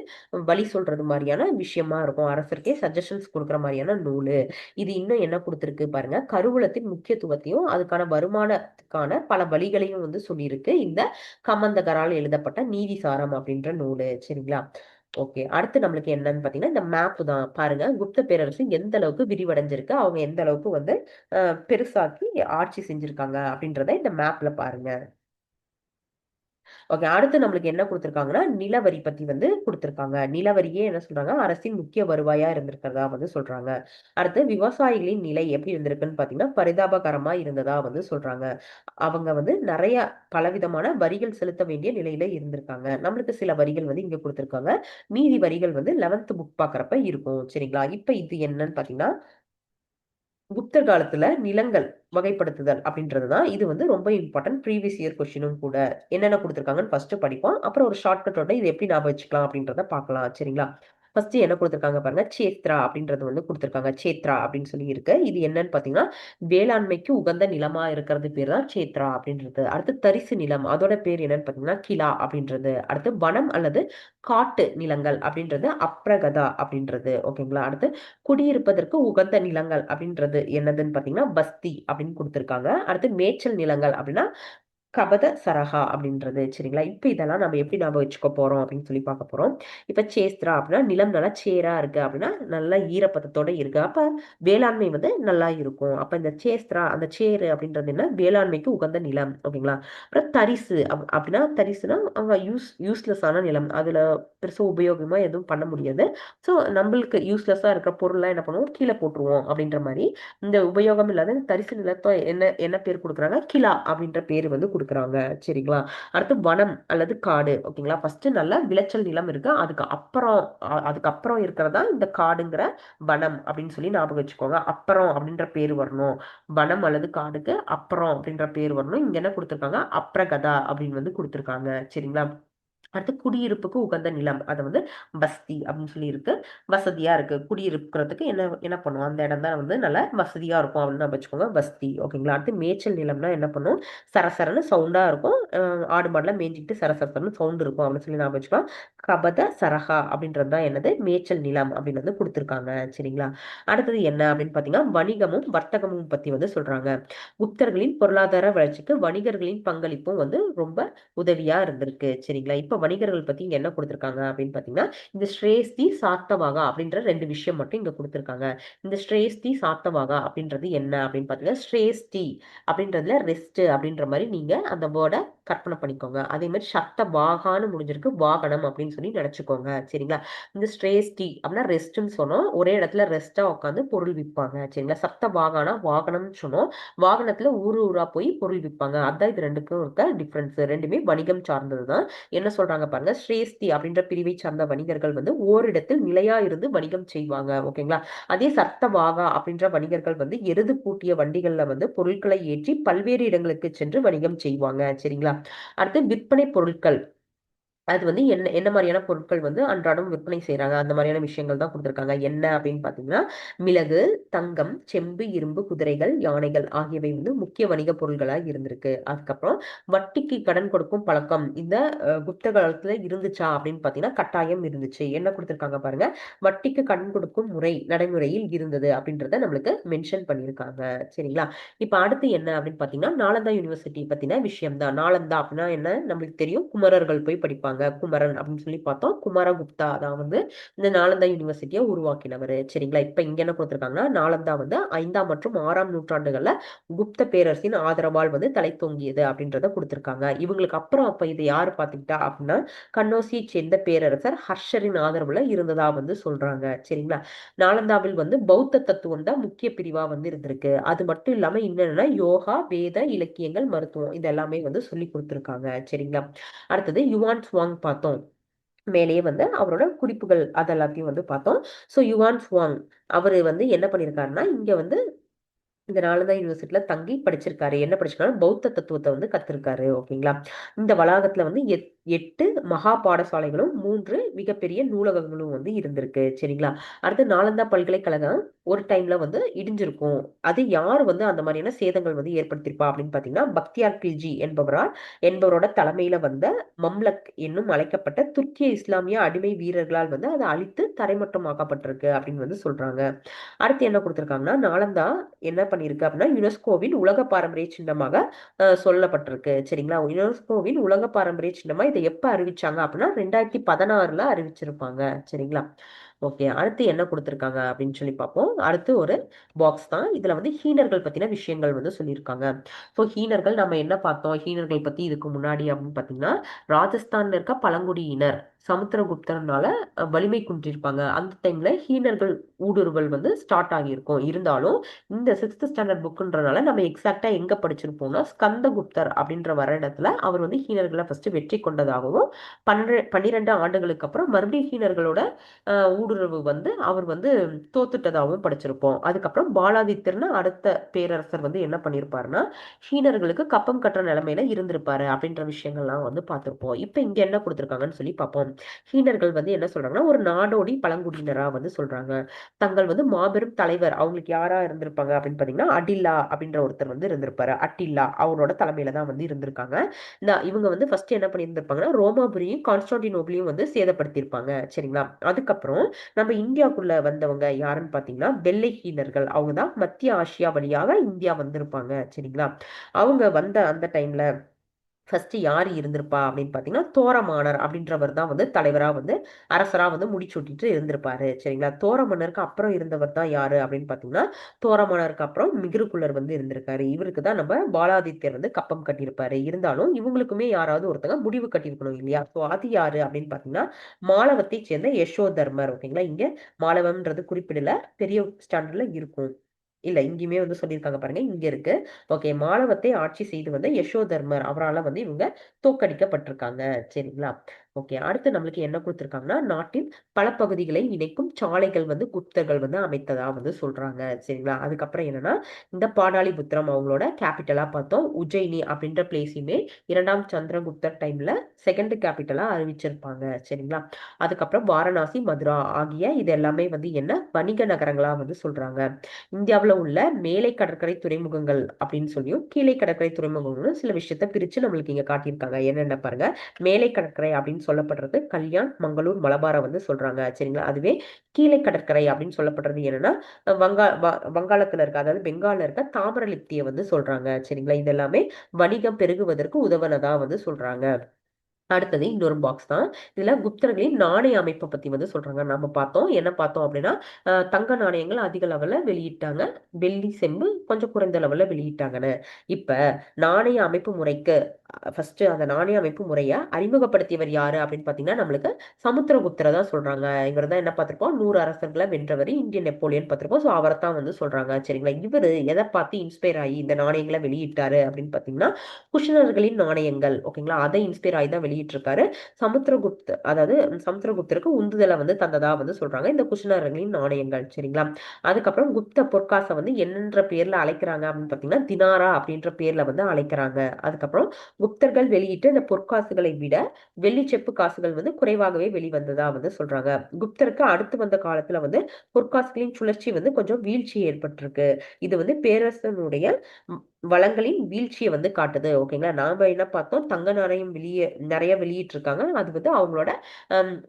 வழி சொல்றது மாதிரியான விஷயமா இருக்கும். அரசருக்கே சஜஷன்ஸ் கொடுக்குற மாதிரியான நூலு. இது இன்னும் என்ன கொடுத்திருக்கு பாருங்க கருவூலத்தின் முக்கியத்துவத்தையும் அதுக்கான வருமானத்துக்கான பல வழிகளையும் வந்து சொல்லியிருக்கு இந்த கமந்தகரால் எழுதப்பட்ட நீதி சாரம் அப்படின்ற நூலு. சரிங்களா? ஓகே. அடுத்து நம்மளுக்கு என்னன்னு பாத்தீங்கன்னா இந்த மேப் தான் பாருங்க. குப்த பேரரசு எந்த அளவுக்கு விரிவடைஞ்சிருக்கு, அவங்க எந்த அளவுக்கு வந்து பெருசாக்கி ஆட்சி செஞ்சிருக்காங்க அப்படின்றத இந்த மேப்ல பாருங்க. ஓகே. அடுத்து நம்மளுக்கு என்ன கொடுத்திருக்காங்கன்னா நிலவரி பத்தி வந்து கொடுத்திருக்காங்க. நிலவரியே என்ன சொல்றாங்க அரசின் முக்கிய வருவாயா இருந்திருக்கிறதா வந்து சொல்றாங்க. அடுத்து விவசாயிகளின் நிலை எப்படி இருந்திருக்குன்னு பாத்தீங்கன்னா பரிதாபகரமா இருந்ததா வந்து சொல்றாங்க. அவங்க வந்து நிறைய பலவிதமான வரிகள் செலுத்த வேண்டிய நிலையில இருந்திருக்காங்க. நம்மளுக்கு சில வரிகள் வந்து இங்க கொடுத்திருக்காங்க. மீதி வரிகள் வந்து 11th புக் பாக்குறப்ப இருக்கும். சரிங்களா? இப்ப இது என்னன்னு பாத்தீங்கன்னா குப்தர் காலத்துல நிலங்கள் வகைப்படுத்துதல் அப்படின்றதுதான் இது வந்து ரொம்ப இம்பார்ட்டன்ட் ப்ரீவியஸ் இயர் கொஸ்டினும் கூட. என்னென்ன கொடுத்துருக்காங்கன்னு ஃபர்ஸ்ட் படிப்போம். அப்புறம் ஒரு ஷார்ட்கட்டோட இது எப்படி ஞாபகம் வச்சுக்கலாம் அப்படின்றத பார்க்கலாம். சரிங்களா? ஃபர்ஸ்ட் என்ன கொடுத்துருக்காங்க பாருங்க சேத்ரா அப்படின்றது வந்து கொடுத்துருக்காங்க. சேத்ரா அப்படின்னு சொல்லி இருக்கு. இது என்னன்னு பாத்தீங்கன்னா வேளாண்மைக்கு உகந்த நிலமா இருக்கிறது பேர் தான் சேத்ரா அப்படின்றது. அடுத்து தரிசு நிலம் அதோட பேர் என்னன்னு பாத்தீங்கன்னா கிலா அப்படின்றது. அடுத்து வனம் அல்லது காட்டு நிலங்கள் அப்படின்றது அப்ரகதா அப்படின்றது. ஓகேங்களா? அடுத்து குடியிருப்பதற்கு உகந்த நிலங்கள் அப்படின்றது என்னதுன்னு பாத்தீங்கன்னா பஸ்தி அப்படின்னு கொடுத்திருக்காங்க. அடுத்து மேய்ச்சல் நிலங்கள் அப்படின்னா கபத சரகா அப்படின்றது. சரிங்களா? இப்ப இதெல்லாம் நம்ம எப்படி ஞாபகம் வச்சுக்க போறோம் அப்படின்னு சொல்லி பார்க்க போறோம். இப்ப சேஸ்திரா அப்படின்னா நிலம் நல்லா சேரா இருக்கு அப்படின்னா நல்லா ஈரப்பதத்தோட இருக்கு. அப்ப வேளாண்மை வந்து நல்லா இருக்கும். அப்ப இந்த சேஸ்திரா அந்த சேரு அப்படின்றது என்ன வேளாண்மைக்கு உகந்த நிலம். ஓகேங்களா? அப்புறம் தரிசு அப்படின்னா தரிசுனா அவங்க யூஸ்லெஸ்ஸான நிலம். அதுல பெருசா உபயோகமா எதுவும் பண்ண முடியாது. ஸோ நம்மளுக்கு யூஸ்லெஸ்ஸா இருக்கிற பொருள்லாம் என்ன பண்ணுவோம் கீழே போட்டுருவோம் அப்படின்ற மாதிரி இந்த உபயோகம் இல்லாத இந்த தரிசு நிலத்தை என்ன என்ன பேர் கொடுக்குறாங்க கிலா அப்படின்ற பேர் வந்து கொடுக்குறாங்க. சரிங்களா? அடுத்து வனம் அல்லது காடு. ஓகேங்களா? ஃபர்ஸ்ட் நல்ல விளைச்சல் நிலம் இருக்கு. அதுக்கு அப்புறம் இருக்கிறதா இந்த காடுங்கிற வனம் அப்படின்னு சொல்லி ஞாபகம் வச்சுக்கோங்க. அப்புறம் அப்படின்ற பேர் வரணும். வனம் அல்லது காடுக்கு அப்புறம் அப்படின்ற பேர் வரணும். இங்க என்ன கொடுத்துருக்காங்க அப்ரகதா அப்படின்னு வந்து கொடுத்துருக்காங்க. சரிங்களா? அடுத்து குடியிருப்புக்கு உகந்த நிலம் அதை வந்து பஸ்தி அப்படின்னு சொல்லி இருக்கு. வசதியா இருக்கு குடியிருக்கிறதுக்கு என்ன என்ன பண்ணுவோம் அந்த இடம் தான் வந்து நல்ல வசதியா இருக்கும் அப்படின்னு நம்ம வச்சுக்கோங்க பஸ்தி. ஓகேங்களா? அடுத்து மேய்ச்சல் நிலம்னா என்ன பண்ணும் சரசரன்னு சவுண்டா இருக்கும். ஆடு மாடுலாம் மேய்ஞ்சிட்டு சரசரன்னு சவுண்ட் இருக்கும் அப்படின்னு சொல்லி நான் வச்சுக்கலாம். கபத சரகா அப்படின்றது தான் என்னது மேய்ச்சல் நிலம் அப்படின்னு வந்து கொடுத்துருக்காங்க. சரிங்களா? அடுத்தது என்ன அப்படின்னு பாத்தீங்கன்னா வணிகமும் வர்த்தகமும் பத்தி வந்து சொல்றாங்க. குப்தர்களின் பொருளாதார வளர்ச்சிக்கு வணிகர்களின் பங்களிப்பும் வந்து ரொம்ப உதவியா இருந்திருக்கு. சரிங்களா? இப்ப வணிகர்கள் பத்தி இங்க என்ன கொடுத்திருக்காங்க அப்படின்னு பாத்தீங்கன்னா இந்த ஸ்ரேஸ்தி சாத்தவாகா அப்படின்ற ரெண்டு விஷயம் மட்டும் இங்க கொடுத்திருக்காங்க. இந்த ஸ்ரேஸ்தி சாத்தவாகா அப்படின்றது என்ன அப்படின்னு பாத்தீங்கன்னா ஸ்ரேஸ்தி அப்படின்றதுல ரெஸ்ட் அப்படின்ற மாதிரி நீங்க அந்த வேர்டை கற்பனை பண்ணிக்கோங்க. அதே மாதிரி சத்த வாகான்னு முடிஞ்சிருக்கு, வாகனம் அப்படின்னு சொல்லி நினைச்சுக்கோங்க. சரிங்களா? இந்த ஸ்ரேஸ்டி அப்படின்னா ரெஸ்ட்ன்னு சொன்னோம். ஒரே இடத்துல ரெஸ்டா உட்காந்து பொருள் விற்பாங்க. சரிங்களா? சப்த வாகனா வாகனம்னு சொன்னோம். வாகனத்துல ஊரு ஊரா போய் பொருள் விற்பாங்க. அதான் இது ரெண்டுக்கும் இருக்க டிஃபரன்ஸ். ரெண்டுமே வணிகம் சார்ந்தது தான். என்ன சொல்றாங்க பாருங்க, ஸ்ரேஸ்தி அப்படின்ற பிரிவை சார்ந்த வணிகர்கள் வந்து ஓரிடத்தில் நிலையா இருந்து வணிகம் செய்வாங்க. ஓகேங்களா? அதே சர்த்தவாகா அப்படின்ற வணிகர்கள் வந்து எருது பூட்டிய வண்டிகள்ல வந்து பொருட்களை ஏற்றி பல்வேறு இடங்களுக்கு சென்று வணிகம் செய்வாங்க. சரிங்களா? அடுத்து விற்பனை பொருட்கள். அது வந்து என்ன என்ன மாதிரியான பொருட்கள் வந்து அன்றாடம் விற்பனை செய்யறாங்க, அந்த மாதிரியான விஷயங்கள் தான் கொடுத்துருக்காங்க. என்ன அப்படின்னு பாத்தீங்கன்னா, மிளகு, தங்கம், செம்பு, இரும்பு, குதிரைகள், யானைகள் ஆகியவை வந்து முக்கிய வணிக பொருள்களா இருந்திருக்கு. அதுக்கப்புறம் வட்டிக்கு கடன் கொடுக்கும் பழக்கம் இந்த குப்த காலத்துல இருந்துச்சா அப்படின்னு பாத்தீங்கன்னா கட்டாயம் இருந்துச்சு. என்ன கொடுத்துருக்காங்க பாருங்க, வட்டிக்கு கடன் கொடுக்கும் முறை நடைமுறையில் இருந்தது அப்படின்றத நம்மளுக்கு மென்ஷன் பண்ணியிருக்காங்க. சரிங்களா? இப்ப அடுத்து என்ன அப்படின்னு பாத்தீங்கன்னா, நாலந்தா யூனிவர்சிட்டி பத்தின விஷயம் தான். நாலந்தா அப்படின்னா என்ன நம்மளுக்கு தெரியும், குமரர்கள் போய் படிப்பாங்க. குமரன் அப்படின்னு சொல்லி பார்த்தோம். குமாரகுப்தா தான் வந்து இந்த நாலந்தா யூனிவர்சிட்டியை உருவாக்கினவர். சரிங்களா? இப்ப இங்க என்ன கொடுத்திருக்காங்கன்னா, நாலந்தா வந்து 5ஆம் மற்றும் 6ஆம் நூற்றாண்டுகள்ல குப்த பேரரசின் ஆதரவால் வந்து தலை தோங்கியது அப்படின்றத கொடுத்திருக்காங்க. இவங்களுக்கு அப்புறம் அப்ப இது யாரு பாத்துக்கிட்டா அப்படின்னா, கன்னோசியை சேர்ந்த பேரரசர் ஹர்ஷரின் ஆதரவுல இருந்ததா வந்து சொல்றாங்க. சரிங்களா? நாலந்தாவில் வந்து பௌத்த தத்துவம் தான் முக்கிய பிரிவா வந்து இருந்திருக்கு. அது மட்டும் இல்லாம என்னன்னா யோகா, வேத, இலக்கியங்கள், மருத்துவம் இது எல்லாமே வந்து சொல்லி கொடுத்திருக்காங்க. சரிங்களா? அடுத்தது யுவான் சுவாங் பார்த்தோம். மேலேயே வந்து அவரோட குறிப்புகள் அதெல்லாத்தையும் வந்து பார்த்தோம். ஸோ யுவான் சுவாங் அவரு வந்து என்ன பண்ணியிருக்காருன்னா, இங்க வந்து இந்த நாலந்தா யூனிவர்சிட்டியில தங்கி படிச்சிருக்காரு. என்ன படிச்சிருக்காரு, பௌத்த தத்துவத்தை வந்து கத்திருக்காரு. ஓகேங்களா? இந்த வளாகத்துல வந்து 8 மகா பாடசாலைகளும் 3 மிகப்பெரிய நூலகங்களும் வந்து இருந்திருக்கு. சரிங்களா? அடுத்து நாலந்தா பல்கலைக்கழகம் ஒரு டைம்ல வந்து இடிஞ்சிருக்கும். அது யார் வந்து அந்த மாதிரியான சேதங்கள் வந்து ஏற்படுத்தியிருப்பா அப்படின்னு பாத்தீங்கன்னா, பக்தியார் கில்ஜி என்பவரோட தலைமையில வந்த மம்லக் என்னும் அழைக்கப்பட்ட துர்க்கிய இஸ்லாமிய அடிமை வீரர்களால் வந்து அதை அழித்து தரைமட்டமாக்கப்பட்டிருக்கு அப்படின்னு வந்து சொல்றாங்க. அடுத்து என்ன கொடுத்திருக்காங்கன்னா, நாலந்தா என்ன பண்ணிருக்கு அப்படின்னா, யுனெஸ்கோவின் உலக பாரம்பரிய சின்னமாக சொல்லப்பட்டிருக்கு. சரிங்களா? யுனெஸ்கோவின் உலக பாரம்பரிய சின்னமா இதை எப்ப அறிவிச்சாங்க அப்படின்னா 2016ல அறிவிச்சிருப்பாங்க. சரிங்களா? ஓகே. அடுத்து என்ன கொடுத்திருக்காங்க அப்படின்னு சொல்லி பார்ப்போம். அடுத்து ஒரு பாக்ஸ் தான். இதுல வந்து ஹீனர்கள் பத்தின விஷயங்கள் வந்து சொல்லியிருக்காங்க. ஸோ ஹீனர்கள் நம்ம என்ன பார்த்தோம், ஹீனர்கள் பத்தி இதுக்கு முன்னாடி அப்படின்னு பாத்தீங்கன்னா, ராஜஸ்தான்ல இருக்க பழங்குடியினர் சமுத்திரகுப்தர்னால வலிமை குன்றிருப்பாங்க. அந்த டைம்ல ஹீனர்கள் ஊடுருவல் வந்து ஸ்டார்ட் ஆகியிருக்கும். இருந்தாலும் இந்த 6th ஸ்டாண்டர்ட் புக்குன்றனால நம்ம எக்ஸாக்டா எங்க படிச்சிருப்போம்னா, ஸ்கந்தகுப்தர் அப்படின்ற வர இடத்துல அவர் வந்து ஹீனர்களை ஃபர்ஸ்ட் வெற்றி கொண்டதாகவும் 12 ஆண்டுகளுக்கு அப்புறம் மறுபடியும் ஹீனர்களோட ஊடுருவு வந்து அவர் வந்து தோத்துட்டதாகவும் படிச்சிருப்போம். அதுக்கப்புறம் பாலாதித்யர்னு அடுத்த பேரரசர் வந்து என்ன பண்ணியிருப்பாருன்னா, ஹீனர்களுக்கு கப்பம் கட்டுற நிலைமையில இருந்திருப்பாரு அப்படின்ற விஷயங்கள்லாம் வந்து பார்த்திருப்போம். இப்ப இங்க என்ன கொடுத்திருக்காங்கன்னு சொல்லி பார்ப்போம். ஹீனர்கள் வந்து என்ன சொல்றாங்கன்னா, ஒரு நாடோடி பழங்குடியினரா வந்து சொல்றாங்க. தங்கள் வந்து மாபெரும் தலைவர் அவங்களுக்கு யாரா இருந்திருப்பாங்க அப்படின்னு பாத்தீங்கன்னா, அடில்லா அப்படின்ற ஒருத்தர் வந்து இருந்திருப்பாரு. அட்டில்லா அவரோட தலைமையில தான் வந்து இருந்திருக்காங்க. இவங்க வந்து ஃபர்ஸ்ட் என்ன பண்ணியிருந்திருப்பாங்கன்னா, ரோமாபுரியும் கான்ஸ்டான்டினோபிளையும் வந்து சேதப்படுத்தியிருப்பாங்க. சரிங்களா? அதுக்கப்புறம் நம்ம இந்தியாவுக்குள்ள வந்தவங்க யாருன்னு பாத்தீங்கன்னா, வெள்ளை ஹீனர்கள். அவங்க தான் மத்திய ஆசியா வழியாக இந்தியா வந்திருப்பாங்க. சரிங்களா? அவங்க வந்த அந்த டைம்ல ஃபர்ஸ்ட் யார் இருந்திருப்பா அப்படின்னு பாத்தீங்கன்னா, தோரமானர் அப்படின்றவர் தான் வந்து தலைவரா வந்து அரசரா வந்து முடிசூட்டிட்டு இருந்திருப்பாரு. சரிங்களா? தோரமன்னருக்கு அப்புறம் இருந்தவர் தான் யாரு அப்படின்னு பாத்தீங்கன்னா, தோரமன்னருக்கு அப்புறம் மிகிருகுலர் வந்து இருந்திருக்காரு. இவருக்கு தான் நம்ம பாலாதித்யர் வந்து கப்பம் கட்டியிருப்பாரு. இருந்தாலும் இவங்களுக்குமே யாராவது ஒருத்தங்க முடிவு கட்டியிருக்கணும் இல்லையா? ஸோ அது யாரு அப்படின்னு பாத்தீங்கன்னா, மாலவத்தை சேர்ந்த யசோதர்மர். ஓகேங்களா? இங்க மாலவம்ன்றது குறிப்பிடல, பெரிய ஸ்டாண்டர்ட்ல இருக்கும். இல்ல இங்கேயுமே வந்து சொல்லியிருக்காங்க பாருங்க, இங்க இருக்கு. ஓகே. மாலவத்தை ஆட்சி செய்து வந்த யசோதர்மர் அவரால வந்து இவங்க தோற்கடிக்கப்பட்டிருக்காங்க. சரிங்களா? ஓகே. அடுத்து நம்மளுக்கு என்ன கொடுத்திருக்காங்கன்னா, நாட்டின் பல பகுதிகளை இணைக்கும் சாலைகள் வந்து குப்தர்கள் வந்து அமைத்ததா வந்து சொல்றாங்க. சரிங்களா? அதுக்கப்புறம் என்னன்னா, இந்த பாடாலிபுத்திரம் அவங்களோட கேபிட்டலா பார்த்தோம். உஜ்ஜயினி அப்படின்ற பிளேஸையுமே 2ஆம் சந்திரகுப்தர் டைம்ல செகண்ட் கேபிட்டலா அறிவிச்சிருப்பாங்க. சரிங்களா? அதுக்கப்புறம் வாரணாசி, மதுரா ஆகிய இது எல்லாமே வந்து என்ன வணிக நகரங்களா வந்து சொல்றாங்க. இந்தியாவுல உள்ள மேலை கடற்கரை துறைமுகங்கள் அப்படின்னு சொல்லியும் கீழே கடற்கரை துறைமுகங்களும் சில விஷயத்த பிரிச்சு நம்மளுக்கு இங்க காட்டியிருக்காங்க. என்னென்ன பாருங்க, மேலை கடற்கரை அப்படின்னு சொல்லப்படுறது கல்யாண், மங்களூர், மலபாரை வந்து சொல்றாங்க. சரிங்களா? அதுவே கீழே கடற்கரை அப்படின்னு சொல்லப்படுறது என்னன்னா, வங்காளத்துல இருக்க, அதாவது பெங்கால்ல இருக்க தாமிரலிப்தியை வந்து சொல்றாங்க. சரிங்களா? இது எல்லாமே வணிகம் பெருகுவதற்கு உதவுனதா வந்து சொல்றாங்க. அடுத்தது இன்னொரு பாக்ஸ் தான். இதுல குப்தர்களின் நாணய அமைப்பை பத்தி வந்து சொல்றாங்க. நம்ம பார்த்தோம், என்ன பார்த்தோம் அப்படின்னா தங்க நாணயங்கள் அதிக லெவல்ல வெளியிட்டாங்க, வெள்ளி செம்பு கொஞ்சம் குறைந்த லெவல்ல வெளியிட்டாங்கன்னு. இப்ப நாணய அமைப்பு முறைக்கு ஃபர்ஸ்ட் அந்த நாணய அமைப்பு முறையை அறிமுகப்படுத்தியவர் யாரு அப்படின்னு பாத்தீங்கன்னா நம்மளுக்கு சமுத்திரகுப்தரை தான் சொல்றாங்க. இவர் தான் என்ன பார்த்திருப்போம், 100 அரசர்களை வென்றவர், இந்தியன் நெப்போலியன் பார்த்திருப்போம். ஸோ அவரை தான் வந்து சொல்றாங்க. சரிங்களா, இவரு எதை பார்த்து இன்ஸ்பயர் ஆகி இந்த நாணயங்களை வெளியிட்டாரு அப்படின்னு பாத்தீங்கன்னா குஷனர்களின் நாணயங்கள், ஓகேங்களா, அதை இன்ஸ்பயர் ஆகி தான் வெளியிட்டிருக்காரு. சமுத்திரகுப்தர், அதாவது சமுத்திரகுப்தருக்கு உந்துதலை வந்து தந்ததா வந்து சொல்றாங்க இந்த குஷனர்களின் நாணயங்கள். சரிங்களா, அதுக்கப்புறம் குப்த பொற்காசை வந்து என்னன்ற பேர்ல அழைக்கிறாங்க அப்படின்னு பாத்தீங்கன்னா தினாரா அப்படின்ற பேர்ல வந்து அழைக்கிறாங்க. அதுக்கப்புறம் குப்தர்கள் வெளியிட்டு இந்த பொற்காசுகளை விட வெள்ளி செப்பு காசுகள் வந்து குறைவாகவே வெளிவந்ததா வந்து சொல்றாங்க. குப்தருக்கு அடுத்து வந்த காலத்துல வந்து பொற்காசுகளின் சுழற்சி வந்து கொஞ்சம் வீழ்ச்சி ஏற்பட்டிருக்கு. இது வந்து பேரரசனுடைய வளங்களின் வீழ்ச்சியை வந்து காட்டுது. ஓகேங்களா, நாம என்ன பார்த்தோம், தங்க நாணயம் நிறைய வெளியிட்டு இருக்காங்க, அது வந்து அவங்களோட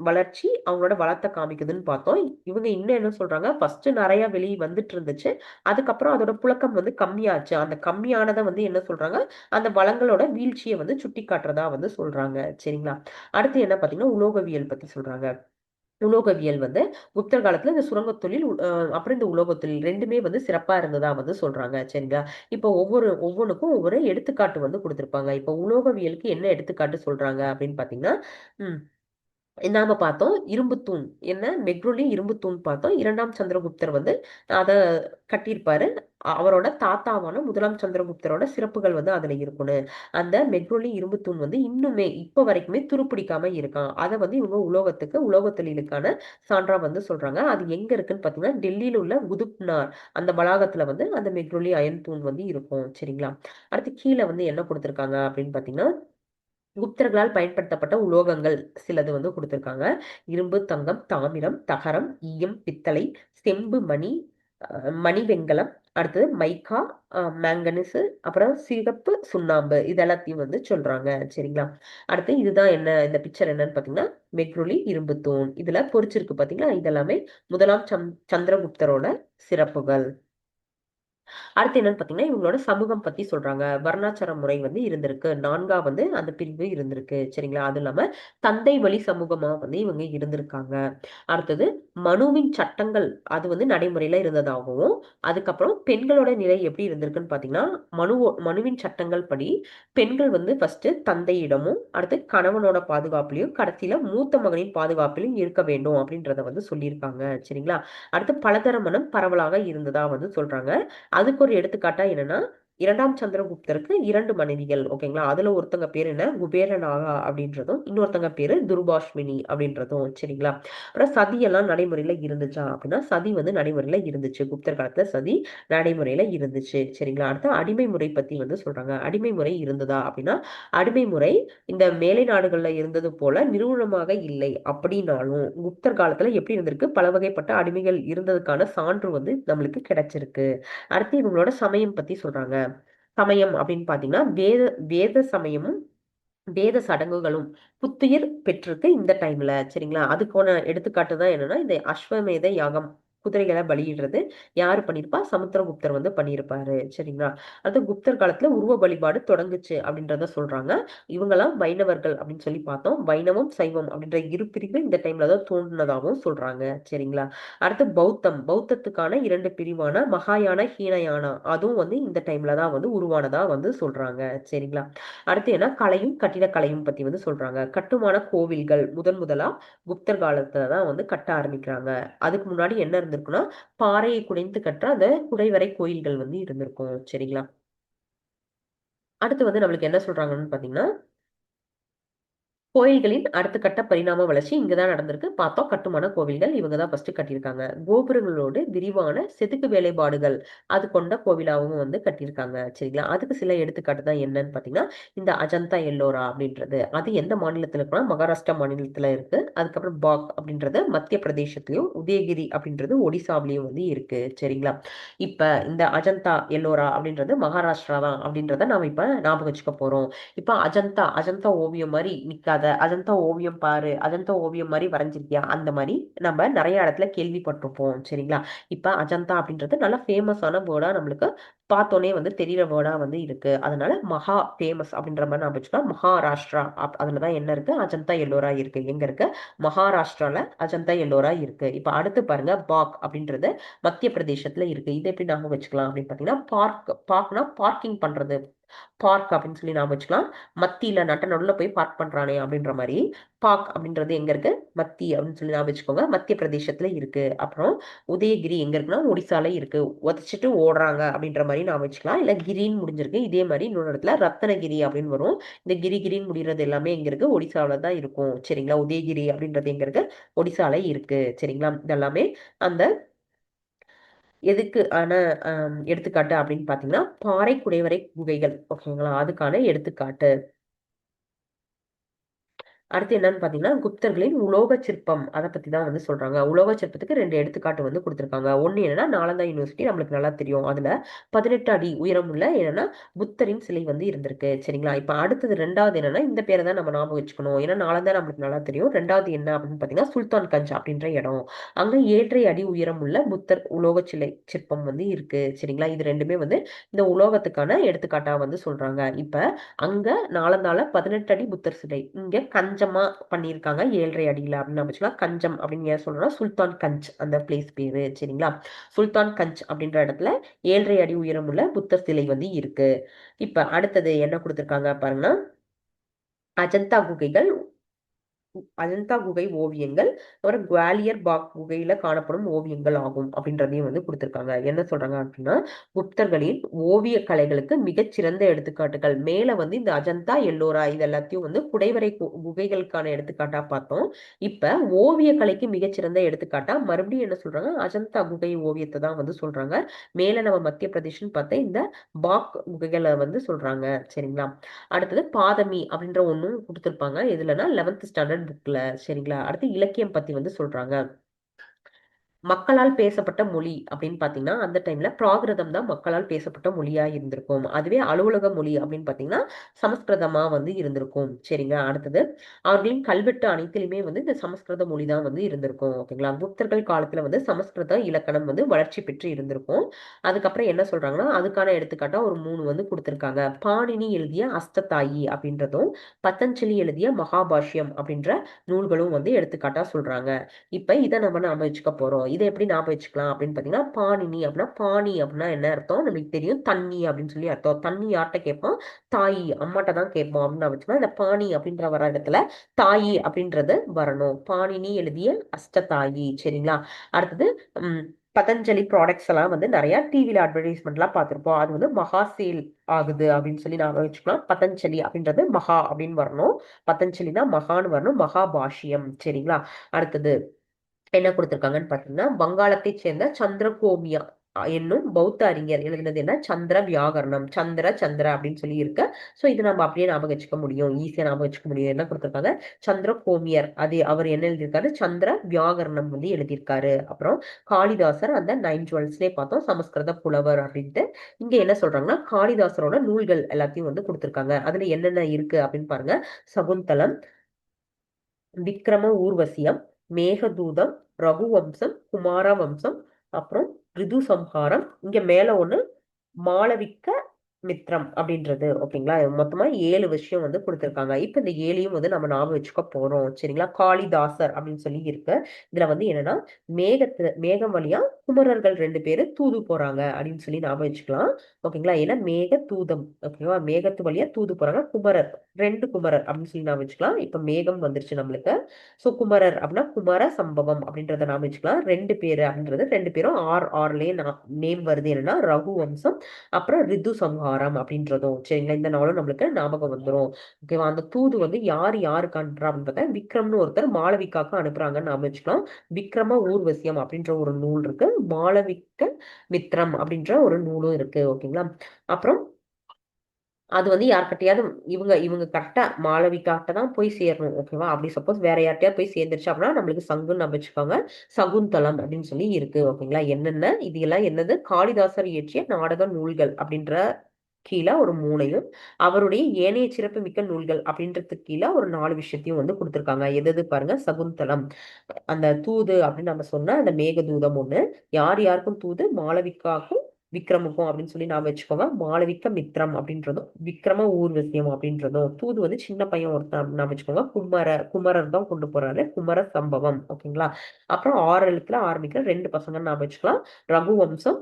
வளர்ச்சி, அவங்களோட வளத்தை காமிக்குதுன்னு பார்த்தோம். இவங்க இன்னும் என்ன சொல்றாங்க, ஃபர்ஸ்ட் நிறைய வெளியே வந்துட்டு இருந்துச்சு, அதுக்கப்புறம் அதோட புழக்கம் வந்து கம்மியாச்சு, அந்த கம்மியானதை வந்து என்ன சொல்றாங்க, அந்த வளங்களோட வீழ்ச்சியை வந்து சுட்டி காட்டுறதா வந்து சொல்றாங்க. சரிங்களா, அடுத்து என்ன பாத்தீங்கன்னா உலோகவியல் பத்தி சொல்றாங்க. உலோகவியல் வந்து குப்தர் காலத்துல இந்த சுரங்கத் தொழில் அப்புறம் இந்த உலோகத் தொழில் ரெண்டுமே வந்து சிறப்பா இருந்ததா வந்து சொல்றாங்க. சரிங்களா, இப்போ ஒவ்வொன்றுக்கும் ஒவ்வொரு எடுத்துக்காட்டு வந்து கொடுத்திருப்பாங்க. இப்போ உலோகவியலுக்கு என்ன எடுத்துக்காட்டு சொல்றாங்க அப்படின்னு பாத்தீங்கன்னா நாம பார்த்தோம் இரும்பு தூண், என்ன மெக்ரோலி இரும்பு தூண் பார்த்தோம். 2ஆம் சந்திரகுப்தர் வந்து அதை கட்டியிருப்பாரு. அவரோட தாத்தாவான 1ஆம் சந்திரகுப்தரோட சிறப்புகள் வந்து அதுல இருக்குன்னு. அந்த மெக்ரோலி இரும்பு தூண் வந்து இன்னுமே இப்ப வரைக்குமே துருப்பிடிக்காம இருக்கான். அதை வந்து இவங்க உலோக தொழிலுக்கான சான்றா வந்து சொல்றாங்க. அது எங்க இருக்குன்னு பாத்தீங்கன்னா டெல்லியில உள்ள குதுப்னார் அந்த வளாகத்துல வந்து அந்த மெக்ரோலி அயன் தூண் வந்து இருக்கும். சரிங்களா, அடுத்து கீழே வந்து என்ன கொடுத்திருக்காங்க அப்படின்னு பாத்தீங்கன்னா குப்தர்களால் பயன்படுத்தப்பட்ட உலோகங்கள் சிலது வந்து கொடுத்திருக்காங்க. இரும்பு, தங்கம், தாமிரம், தகரம், ஈயம், பித்தளை, செம்பு, மணி வெண்கலம், அடுத்தது மைக்கா, மேங்கனீசு, அப்புறம் சிகப்பு சுண்ணாம்பு, இது எல்லாத்தையும் வந்து சொல்றாங்க. சரிங்களா, அடுத்து இதுதான் என்ன, இந்த பிக்சர் என்னன்னு பாத்தீங்கன்னா மெக்ருலி இரும்பு தூண். இதுல பொறிச்சிருக்கு பாத்தீங்களா, இதெல்லாமே 1ஆம் சந்திரகுப்தரோட சிறப்புகள். அடுத்து என்னன்னு பாத்தீங்கன்னா இவங்களோட சமூகம் பத்தி சொல்றாங்க. வர்ணாச்சார முறை வந்து இருந்திருக்கு, 4ஆ வந்து அந்த பிரிவு இருந்திருக்கு. சரிங்களா, அது இல்லாம தந்தை வழி சமூகமா வந்து இவங்க இருந்திருக்காங்க. அடுத்தது மனுவின் சட்டங்கள் அது வந்து நடைமுறையில இருந்ததாகவும், அதுக்கப்புறம் பெண்களோட நிலை எப்படி இருந்திருக்குன்னு பாத்தீங்கன்னா மனுவின் சட்டங்கள் படி பெண்கள் வந்து ஃபர்ஸ்ட் தந்தையிடமும், அடுத்து கணவனோட பாதுகாப்புலையும், கடைசியில மூத்த மகனின் பாதுகாப்பிலும் இருக்க வேண்டும் அப்படின்றத வந்து சொல்லியிருக்காங்க. சரிங்களா, அடுத்து பலதர மனம் பரவலாக இருந்ததா வந்து சொல்றாங்க. அதுக்கு ஒரு எடுத்துக்காட்டா என்னன்னா 2ஆம் சந்திரகுப்தருக்கு 2 மனைவிகள். ஓகேங்களா, அதுல ஒருத்தங்க பேர் என்ன குபேரநாகா அப்படின்றதும், இன்னொருத்தங்க பேரு துர்பாஷ்மினி அப்படின்றதும். சரிங்களா, அப்புறம் சதி எல்லாம் நடைமுறையில இருந்துச்சா அப்படின்னா சதி வந்து நடைமுறையில இருந்துச்சு. குப்தர் காலத்துல சதி நடைமுறையில இருந்துச்சு. சரிங்களா, அடுத்து அடிமை முறை பத்தி வந்து சொல்றாங்க. அடிமை முறை இருந்ததா அப்படின்னா அடிமை முறை இந்த மேலை நாடுகள்ல இருந்தது போல நிறுவனமாக இல்லை. அப்படின்னாலும் குப்தர் காலத்துல எப்படி இருந்திருக்கு, பல வகைப்பட்ட அடிமைகள் இருந்ததுக்கான சான்று வந்து நம்மளுக்கு கிடைச்சிருக்கு. அடுத்து இவங்களோட சமயம் பத்தி சொல்றாங்க. சமயம் அப்படின்னு பாத்தீங்கன்னா வேத சமயமும் வேத சடங்குகளும் புத்துயிர் பெற்றிருக்கு இந்த டைம்ல. சரிங்களா, அதுக்கான எடுத்துக்காட்டு தான் என்னன்னா இந்த அஸ்வமேத யாகம், குதிரைகளை பலியிடுறது யாரு பண்ணிருப்பா, சமுத்திரகுப்தர் வந்து பண்ணியிருப்பாரு. சரிங்களா, அது குப்தர் காலத்துல உருவ வழிபாடு தொடங்குச்சு அப்படின்றத சொல்றாங்க. இவங்கெல்லாம் வைணவர்கள் அப்படின்னு சொல்லி பார்த்தோம். வைணவம் சைவம் அப்படின்ற இரு பிரிவு இந்த டைம்ல தான் தோன்றினதாகவும் சொல்றாங்க. சரிங்களா, அடுத்து பௌத்தத்துக்கான 2 பிரிவான மகாயான ஹீனயானா அதுவும் வந்து இந்த டைம்ல தான் வந்து உருவானதா வந்து சொல்றாங்க. சரிங்களா, அடுத்து என்ன கலையும் கட்டிடக்கலையும் பத்தி வந்து சொல்றாங்க. கட்டுமான கோவில்கள் முதலா குப்தர் காலத்துல தான் வந்து கட்ட ஆரம்பிக்கிறாங்க. அதுக்கு முன்னாடி என்ன இருந்திருக்குன்னா பாறையை குடைந்து கட்டுற அந்த குடைவரை கோயில்கள் வந்து இருந்திருக்கும். சரிங்களா, அடுத்து வந்து நம்மளுக்கு என்ன சொல்றாங்கன்னு பாத்தீங்கன்னா கோயில்களின் அடுத்த கட்ட பரிணாம வளர்ச்சி இங்கதான் நடந்திருக்கு. பார்த்தோம், கட்டுமான கோவில்கள் இவங்க தான் ஃபர்ஸ்ட் கட்டியிருக்காங்க. கோபுரங்களோடு விரிவான செதுக்கு வேலைப்பாடுகள் அது கொண்ட கோவிலாகவும் வந்து கட்டியிருக்காங்க. சரிங்களா, அதுக்கு சில எடுத்துக்காட்டு தான் என்னன்னு பாத்தீங்கன்னா இந்த அஜந்தா எல்லோரா அப்படின்றது அது எந்த மாநிலத்துல இருக்குன்னா மகாராஷ்டிரா மாநிலத்துல இருக்கு. அதுக்கப்புறம் பாக் அப்படின்றது மத்திய பிரதேசத்திலயும், உதயகிரி அப்படின்றது ஒடிசாவிலையும் வந்து இருக்கு. சரிங்களா, இப்ப இந்த அஜந்தா எல்லோரா அப்படின்றது மகாராஷ்டிரா தான் அப்படின்றத நாம இப்ப ஞாபகம் வச்சுக்க போறோம். இப்ப அஜந்தா அஜந்தா ஓவியம் மாதிரி நிக்காத, பார்க்காத, அஜந்தா ஓவியம் பாரு, அஜந்தா ஓவியம் மாதிரி வரைஞ்சிருக்கியா, அந்த மாதிரி நம்ம நிறைய இடத்துல கேள்விப்பட்டிருப்போம். சரிங்களா? இப்ப அஜந்தா அப்படின்றது நல்லா ஃபேமஸான வேர்டா நம்மளுக்கு பார்த்தோன்னே வந்து தெரியிற வேர்டா வந்து இருக்கு. அதனால மகா ஃபேமஸ் அப்படின்ற மாதிரி நான் வச்சுக்கலாம். மகாராஷ்டிரா அதுலதான் என்ன இருக்கு, அஜந்தா எல்லோரா இருக்கு. எங்க இருக்கு? மகாராஷ்டிரால அஜந்தா எல்லோரா இருக்கு. இப்ப அடுத்து பாருங்க, பாக் அப்படின்றது மத்திய பிரதேசத்துல இருக்கு. இது எப்படி நாம வச்சுக்கலாம் அப்படின்னு பாத்தீங்கன்னா, பார்க்னா பார்க்கிங் பண்றது, பார்க் அப்படின்னு சொல்லி நாம வச்சுக்கலாம். மத்தியில நட்ட நடுல போய் பார்க் பண்றானே அப்படின்ற மாதிரி பார்க் அப்படின்றது எங்க இருக்கு, மத்தி அப்படின்னு சொல்லி நான் வச்சுக்கோங்க, மத்திய பிரதேசத்துல இருக்கு. அப்புறம் உதயகிரி எங்க இருக்குன்னா ஒடிசால இருக்கு. உதச்சிட்டு ஓடுறாங்க அப்படின்ற மாதிரி நான் வச்சுக்கலாம். இல்ல கிரின்னு முடிஞ்சிருக்கு. இதே மாதிரி இன்னொரு இடத்துல ரத்னகிரி அப்படின்னு வரும். இந்த கிரின்னு முடிகிறது எல்லாமே எங்க இருக்கு, ஒடிசாவில தான் இருக்கும். சரிங்களா? உதயகிரி அப்படின்றது எங்க இருக்கு, ஒடிசால இருக்கு. சரிங்களா? இதெல்லாமே அந்த எதுக்கு ஆன எடுத்துக்காட்டு அப்படின்னு பாத்தீங்கன்னா, பாறை குடைவரை குகைகள். ஓகேங்களா? அதுக்கான எடுத்துக்காட்டு. அடுத்து என்னன்னு பாத்தீங்கன்னா, குப்தர்களின் உலோக சிற்பம், அதை பத்தி தான் வந்து சொல்றாங்க. உலோக சிற்பத்துக்கு ரெண்டு எடுத்துக்காட்டு வந்து கொடுத்திருக்காங்க. ஒண்ணு என்னன்னா, நாலந்தா யூனிவர்சிட்டி நம்மளுக்கு நல்லா தெரியும். அதுல 18 அடி உயரம் உள்ள என்னன்னா புத்தரின் சிலை வந்து இருந்திருக்கு. சரிங்களா? இப்ப அடுத்தது ரெண்டாவது என்னன்னா, இந்த பேரை தான் நம்ம ஞாபகம் வச்சுக்கணும். ஏன்னா நாலந்தா நம்மளுக்கு நல்லா தெரியும். ரெண்டாவது என்ன அப்படின்னு பாத்தீங்கன்னா, சுல்தான் கஞ்ச் அப்படின்ற இடம். அங்க 7.5 அடி உயரம் உள்ள புத்தர் உலோக சிலை சிற்பம் வந்து இருக்கு. சரிங்களா? இது ரெண்டுமே வந்து இந்த உலோகத்துக்கான எடுத்துக்காட்டா வந்து சொல்றாங்க. இப்ப அங்க நாலந்தால 18 அடி புத்தர் சிலை, இங்க கஞ்சமா பண்ணியிருக்காங்க 7.5 அடியில அப்படின்னு நம்ம வச்சுக்கலாம். கஞ்சம் அப்படின்னு ஏன் சொல்றோம்னா, சுல்தான் கஞ்ச் அந்த பிளேஸ் பேரு. சரிங்களா? சுல்தான் கஞ்ச் அப்படின்ற இடத்துல 7.5 அடி உயரம் உள்ள புத்தர் சிலை வந்து இருக்கு. இப்ப அடுத்தது என்ன கொடுத்திருக்காங்க பாருங்கன்னா, அஜந்தா குகைகள், அஜந்தா குகை ஓவியங்கள், அப்புறம் குவாலியர் பாக் குகையில காணப்படும் ஓவியங்கள் ஆகும் அப்படின்றதையும் வந்து கொடுத்திருக்காங்க. என்ன சொல்றாங்க அப்படின்னா, குப்தர்களின் ஓவிய கலைகளுக்கு மிகச்சிறந்த எடுத்துக்காட்டுகள். மேல வந்து இந்த அஜந்தா எல்லோரா இது எல்லாத்தையும் வந்து குடைவரை குகைகளுக்கான எடுத்துக்காட்டா பார்த்தோம். இப்ப ஓவிய கலைக்கு மிகச்சிறந்த எடுத்துக்காட்டா மறுபடியும் என்ன சொல்றாங்க, அஜந்தா குகை ஓவியத்தை தான் வந்து சொல்றாங்க. மேல நம்ம மத்திய பிரதேசம் பார்த்த இந்த பாக் குகைகளை வந்து சொல்றாங்க. சரிங்களா? அடுத்தது பாதமி அப்படின்ற ஒண்ணும் கொடுத்திருப்பாங்க. எதுலன்னா 11th ஸ்டாண்டர்ட் புக்ல. சரிங்களா? அடுத்து இலக்கியம் பத்தி வந்து சொல்றாங்க. மக்களால் பேசப்பட்ட மொழி அப்படின்னு பாத்தீங்கன்னா, அந்த டைம்ல பிராகிருதம் தான் மக்களால் பேசப்பட்ட மொழியா இருந்திருக்கும். அதுவே அலுவலக மொழி அப்படின்னு பாத்தீங்கன்னா சமஸ்கிருதமா வந்து இருந்திருக்கும். சரிங்க? அடுத்தது அவர்களின் கல்வெட்டு அனைத்திலுமே வந்து இந்த சமஸ்கிருத மொழி தான் வந்து இருந்திருக்கும். ஓகேங்களா? குப்தர்கள் காலத்துல வந்து சமஸ்கிருத இலக்கணம் வந்து வளர்ச்சி பெற்று இருந்திருக்கும். அதுக்கப்புறம் என்ன சொல்றாங்கன்னா, அதுக்கான எடுத்துக்காட்டா ஒரு 3 வந்து கொடுத்திருக்காங்க. பாணினி எழுதிய அஸ்ததாயி அப்படின்றதும், பத்தஞ்சலி எழுதிய மகாபாஷ்யம் அப்படின்ற நூல்களும் வந்து எடுத்துக்காட்டா சொல்றாங்க. இப்ப இதை நம்ம நாம வச்சுக்க போறோம். இதை எப்படி ஞாபகம் வச்சுக்கலாம் அப்படின்னு பாத்தீங்கன்னா, பாணினி அப்படின்னா, பாணி அப்படின்னா என்ன அர்த்தம் நம்மளுக்கு தெரியும், தண்ணி அப்படின்னு சொல்லி அர்த்தம். தண்ணி யார்கிட்ட கேட்போம், தாயி அம்மாட்ட தான் கேட்போம் அப்படின்னு நான் வச்சுக்கலாம். இந்த பாணி அப்படின்ற வர இடத்துல தாயி அப்படின்றது வரணும். பாணினி எழுதிய அஷ்டதாயி. சரிங்களா? அடுத்தது பதஞ்சலி ப்ராடக்ட்ஸ் எல்லாம் வந்து நிறைய டிவில அட்வர்டைஸ்மெண்ட் எல்லாம் பார்த்திருப்போம். அது வந்து மகா சேல் ஆகுது அப்படின்னு சொல்லி நாம வச்சுக்கலாம். பதஞ்சலி அப்படின்றது மகா அப்படின்னு வரணும். பதஞ்சலினா மகான்னு வரணும். மகாபாஷ்யம். சரிங்களா? அடுத்தது என்ன கொடுத்திருக்காங்கன்னு பாத்தீங்கன்னா, வங்காளத்தை சேர்ந்த சந்திரகோமியா என்னும் பௌத்த அறிஞர் எழுதினது என்ன, சந்திர வியாகரணம். சந்திர அப்படின்னு சொல்லி இருக்கு. சோ இது நம்ம அப்படியே ஞாபகம் வச்சுக்க முடியும், ஈஸியா ஞாபகம் வச்சுக்க முடியும். என்ன கொடுத்திருக்காங்க, சந்திரகோமியர். அது அவர் என்ன எழுதியிருக்காரு, சந்திர வியாகரணம் வந்து எழுதியிருக்காரு. அப்புறம் காளிதாசர் அந்த 9 ஜுவல்ஸ்லேயே பார்த்தோம், சமஸ்கிருத புலவர் அப்படின்ட்டு. இங்க என்ன சொல்றாங்கன்னா, காளிதாசரோட நூல்கள் எல்லாத்தையும் வந்து கொடுத்திருக்காங்க. அதுல என்னென்ன இருக்கு அப்படின்னு பாருங்க. சகுந்தலம், விக்ரம ஊர்வசியம், மேகதூதம், ரகுவம்சம், குமார வம்சம், அப்புறம் ரிது சம்ஹாரம், இங்க மேல ஒண்ணு மாளவிக்க மித்ரம் அப்படின்றது. ஓகேங்களா? மொத்தமா 7 விஷயம் வந்து கொடுத்திருக்காங்க. இப்ப இந்த 7ஐயும் வந்து நம்ம ஞாபகம் வச்சுக்க போறோம். சரிங்களா? காளிதாசர் அப்படின்னு சொல்லி இருக்கு. இதுல வந்து என்னன்னா, மேகம் வழியா குமரர்கள் 2 பேரு தூது போறாங்க அப்படின்னு சொல்லி ஞாபகம் வச்சுக்கலாம். ஓகேங்களா? ஏன்னா மேக தூதம். ஓகேவா? மேகத்து வழியா தூது போறாங்க. குமரர், 2 குமரர் அப்படின்னு சொல்லி ஞாபகம் வச்சுக்கலாம். இப்ப மேகம் வந்துருச்சு நம்மளுக்கு. சோ குமரர் அப்படின்னா குமார சம்பவம் அப்படின்றத ஞாபகம் வச்சுக்கலாம். 2 பேரு அப்படின்றது 2 பேரும் ஆர்லயே நேம் வருது. என்னன்னா ரகுவம்சம், அப்புறம் ரிது சம்ஹாரம் அப்படின்றதும். சரிங்களா? இந்த நாளும் நம்மளுக்கு ஞாபகம் வந்துடும். ஓகேவா? அந்த தூது வந்து யாருக்கு அனுப்புறா அப்படின்னு பார்த்தா, விக்ரம்னு ஒருத்தர் மாளவிகாக்கு அனுப்புறாங்கன்னு நாம வச்சுக்கலாம். விக்ரம ஊர்வசியம் அப்படின்ற ஒரு நூல் இருக்கு. மாளவிக்க மித்ரம் அப்படின்ற ஒரு நூலும் இருக்கு. ஓகேங்களா? அப்புறம் அது வந்து யார்கிட்டயாவது இவங்க இவங்க கரெக்டா மாளவிகாட்ட தான் போய் சேரணும். ஓகேவா? அப்படி சப்போஸ் வேற யார்கிட்டயாவது போய் சேர்ந்துருச்சு அப்படின்னா நம்மளுக்கு சங்குன்னு நம்ம வச்சுக்கோங்க. சகுந்தலம் அப்படின்னு சொல்லி இருக்கு. ஓகேங்களா? என்னென்ன இது எல்லாம் என்னது, காளிதாசர் இயற்றிய நாடக நூல்கள் அப்படின்ற கீழே ஒரு 3ஐயும், அவருடைய ஏனைய சிறப்பு மிக்க நூல்கள் அப்படின்றதுக்கு கீழே ஒரு 4 விஷயத்தையும் வந்து கொடுத்துருக்காங்க. எது பாருங்க, சகுந்தலம், அந்த தூது அப்படின்னு நம்ம சொன்ன அந்த மேகதூதம் ஒண்ணு, யார் யாருக்கும் தூது, மாளவிகாக்கும் விக்ரமுக்கும் அப்படின்னு சொல்லி நான் வச்சுக்கோங்க. மாளவிக மித்ரம் அப்படின்றதும், விக்ரம ஊர்வசியம் அப்படின்றதும், தூது வந்து சின்ன பையன் ஒருத்தன் அப்படின்னு நான் வச்சுக்கோங்க. குமரர் தான் கொண்டு போறாரு, குமர சம்பவம். ஓகேங்களா. அப்புறம் 6 எழுத்துல ஆரம்பிக்கிற 2 பசங்க நான் வச்சுக்கலாம். ரகுவம்சம்,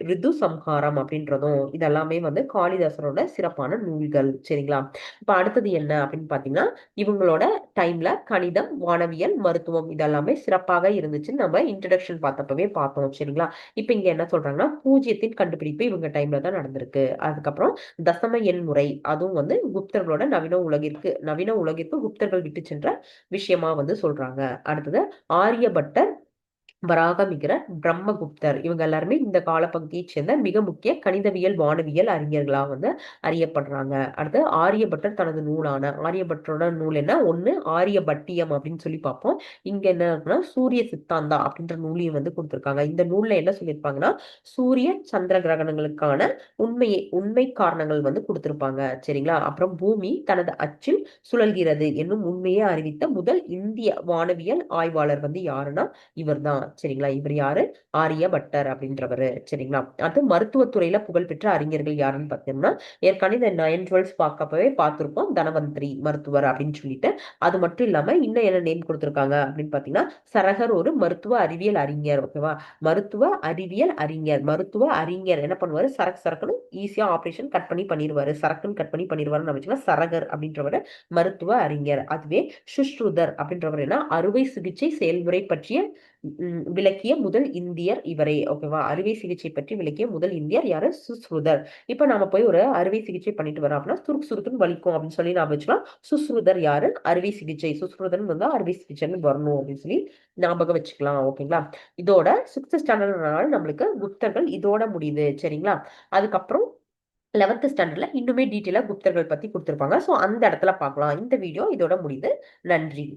ரிது சம்ஹாரம் அப்படின்றதும், இதெல்லாமே வந்து காளிதாசரோட சிறப்பான நூல்கள். சரிங்களா. இப்ப அடுத்தது என்ன அப்படின்னு பாத்தீங்கன்னா, இவங்களோட டைம்ல கணிதம், வானவியல், மருத்துவம் இதெல்லாமே சிறப்பாக இருந்துச்சுன்னு நம்ம இன்ட்ரடக்ஷன் பார்த்தப்பவே பார்த்தோம். சரிங்களா. இப்ப இங்க என்ன சொல்றாங்கன்னா, பூஜ்ஜியத்தின் கண்டுபிடிப்பு இவங்க டைம்ல தான் நடந்திருக்கு. அதுக்கப்புறம் தசம எண் முறை, அதுவும் வந்து குப்தர்களோட நவீன உலகிற்கு குப்தர்கள் விட்டு சென்ற விஷயமா வந்து சொல்றாங்க. அடுத்தது ஆரியபட்டர், வராகமிகிர, பிரம்மகுப்தர், இவங்க எல்லாருமே இந்த காலப்பகுதியை சேர்ந்த மிக முக்கிய கணிதவியல், வானவியல் அறிஞர்களா வந்து அறியப்படுறாங்க. அடுத்து ஆரியபட்டர் தனது நூலான, ஆரியபட்டரோட நூல் என்ன, ஒண்ணு ஆரியபட்டியம் அப்படின்னு சொல்லி பார்ப்போம். இங்க என்ன இருக்குன்னா, சூரிய சித்தாந்தா அப்படின்ற நூலையும் வந்து கொடுத்திருக்காங்க. இந்த நூல்ல என்ன சொல்லியிருப்பாங்கன்னா, சூரிய சந்திர கிரகணங்களுக்கான உண்மை காரணங்கள் வந்து கொடுத்திருப்பாங்க. சரிங்களா. அப்புறம் பூமி தனது அச்சில் சுழல்கிறது என்னும் உண்மையை அறிவித்த முதல் இந்திய வானவியல் ஆய்வாளர் வந்து யாருன்னா இவர்தான். சரிங்களா. இவர் யாரு, ஆரியபட்டர் அப்படின்றவரு. சரிங்களா. அடுத்து மருத்துவத்துறையில புகழ்பெற்ற அறிஞர்கள் யாருன்னு பார்த்தோம்னா, ஏற்கனவே இந்த 9 12 பார்க்கப்பவே பார்த்திருப்போம், தனவந்திரி மருத்துவர் அப்படின்னு சொல்லிட்டு. அது மட்டும் இல்லாம இன்னும் என்ன நேம் கொடுத்திருக்காங்க அப்படின்னு பாத்தீங்கன்னா, சரகர் ஒரு மருத்துவ அறிவியல் அறிஞர். ஓகேவா. மருத்துவ அறிஞர் என்ன பண்ணுவாரு, சரக்குன்னு ஈஸியா ஆபரேஷன் கட் பண்ணி பண்ணிடுவாரு, சரக்குன்னு கட் பண்ணி பண்ணிடுவாருன்னு வச்சுக்கலாம். சரகர் அப்படின்றவர் மருத்துவ அறிஞர். அதுவே சுஷ்ருதர் அப்படின்றவர் என்ன, அறுவை சிகிச்சை செயல்முறை பற்றிய விளக்கிய முதல் இந்தியர் இவரே. ஓகேவா. அறுவை சிகிச்சை பற்றி விளக்கிய முதல் இந்தியர் யாரு, சுஸ்ருதர். இப்ப நாம போய் ஒரு அறுவை சிகிச்சை பண்ணிட்டு வரோம் அப்படின்னா, சுருக்குன்னு வலிக்கும் அப்படின்னு சொல்லி நான் வச்சுக்கலாம். சுஸ்ருதர் யாரு, அறுவை சிகிச்சை, சுஸ்ருதன் வந்து அறுவை சிகிச்சைன்னு வரணும் அப்படின்னு சொல்லி ஞாபகம் வச்சுக்கலாம். ஓகேங்களா. இதோட 6th ஸ்டாண்டர்ட் நம்மளுக்கு குப்தர்கள் இதோட முடியுது. சரிங்களா. அதுக்கப்புறம் 11th ஸ்டாண்டர்ட்ல இன்னுமே டீட்டெயிலா குப்தர்கள் பத்தி கொடுத்திருப்பாங்க. ஸோ அந்த இடத்துல பார்க்கலாம். இந்த வீடியோ இதோட முடியுது. நன்றி.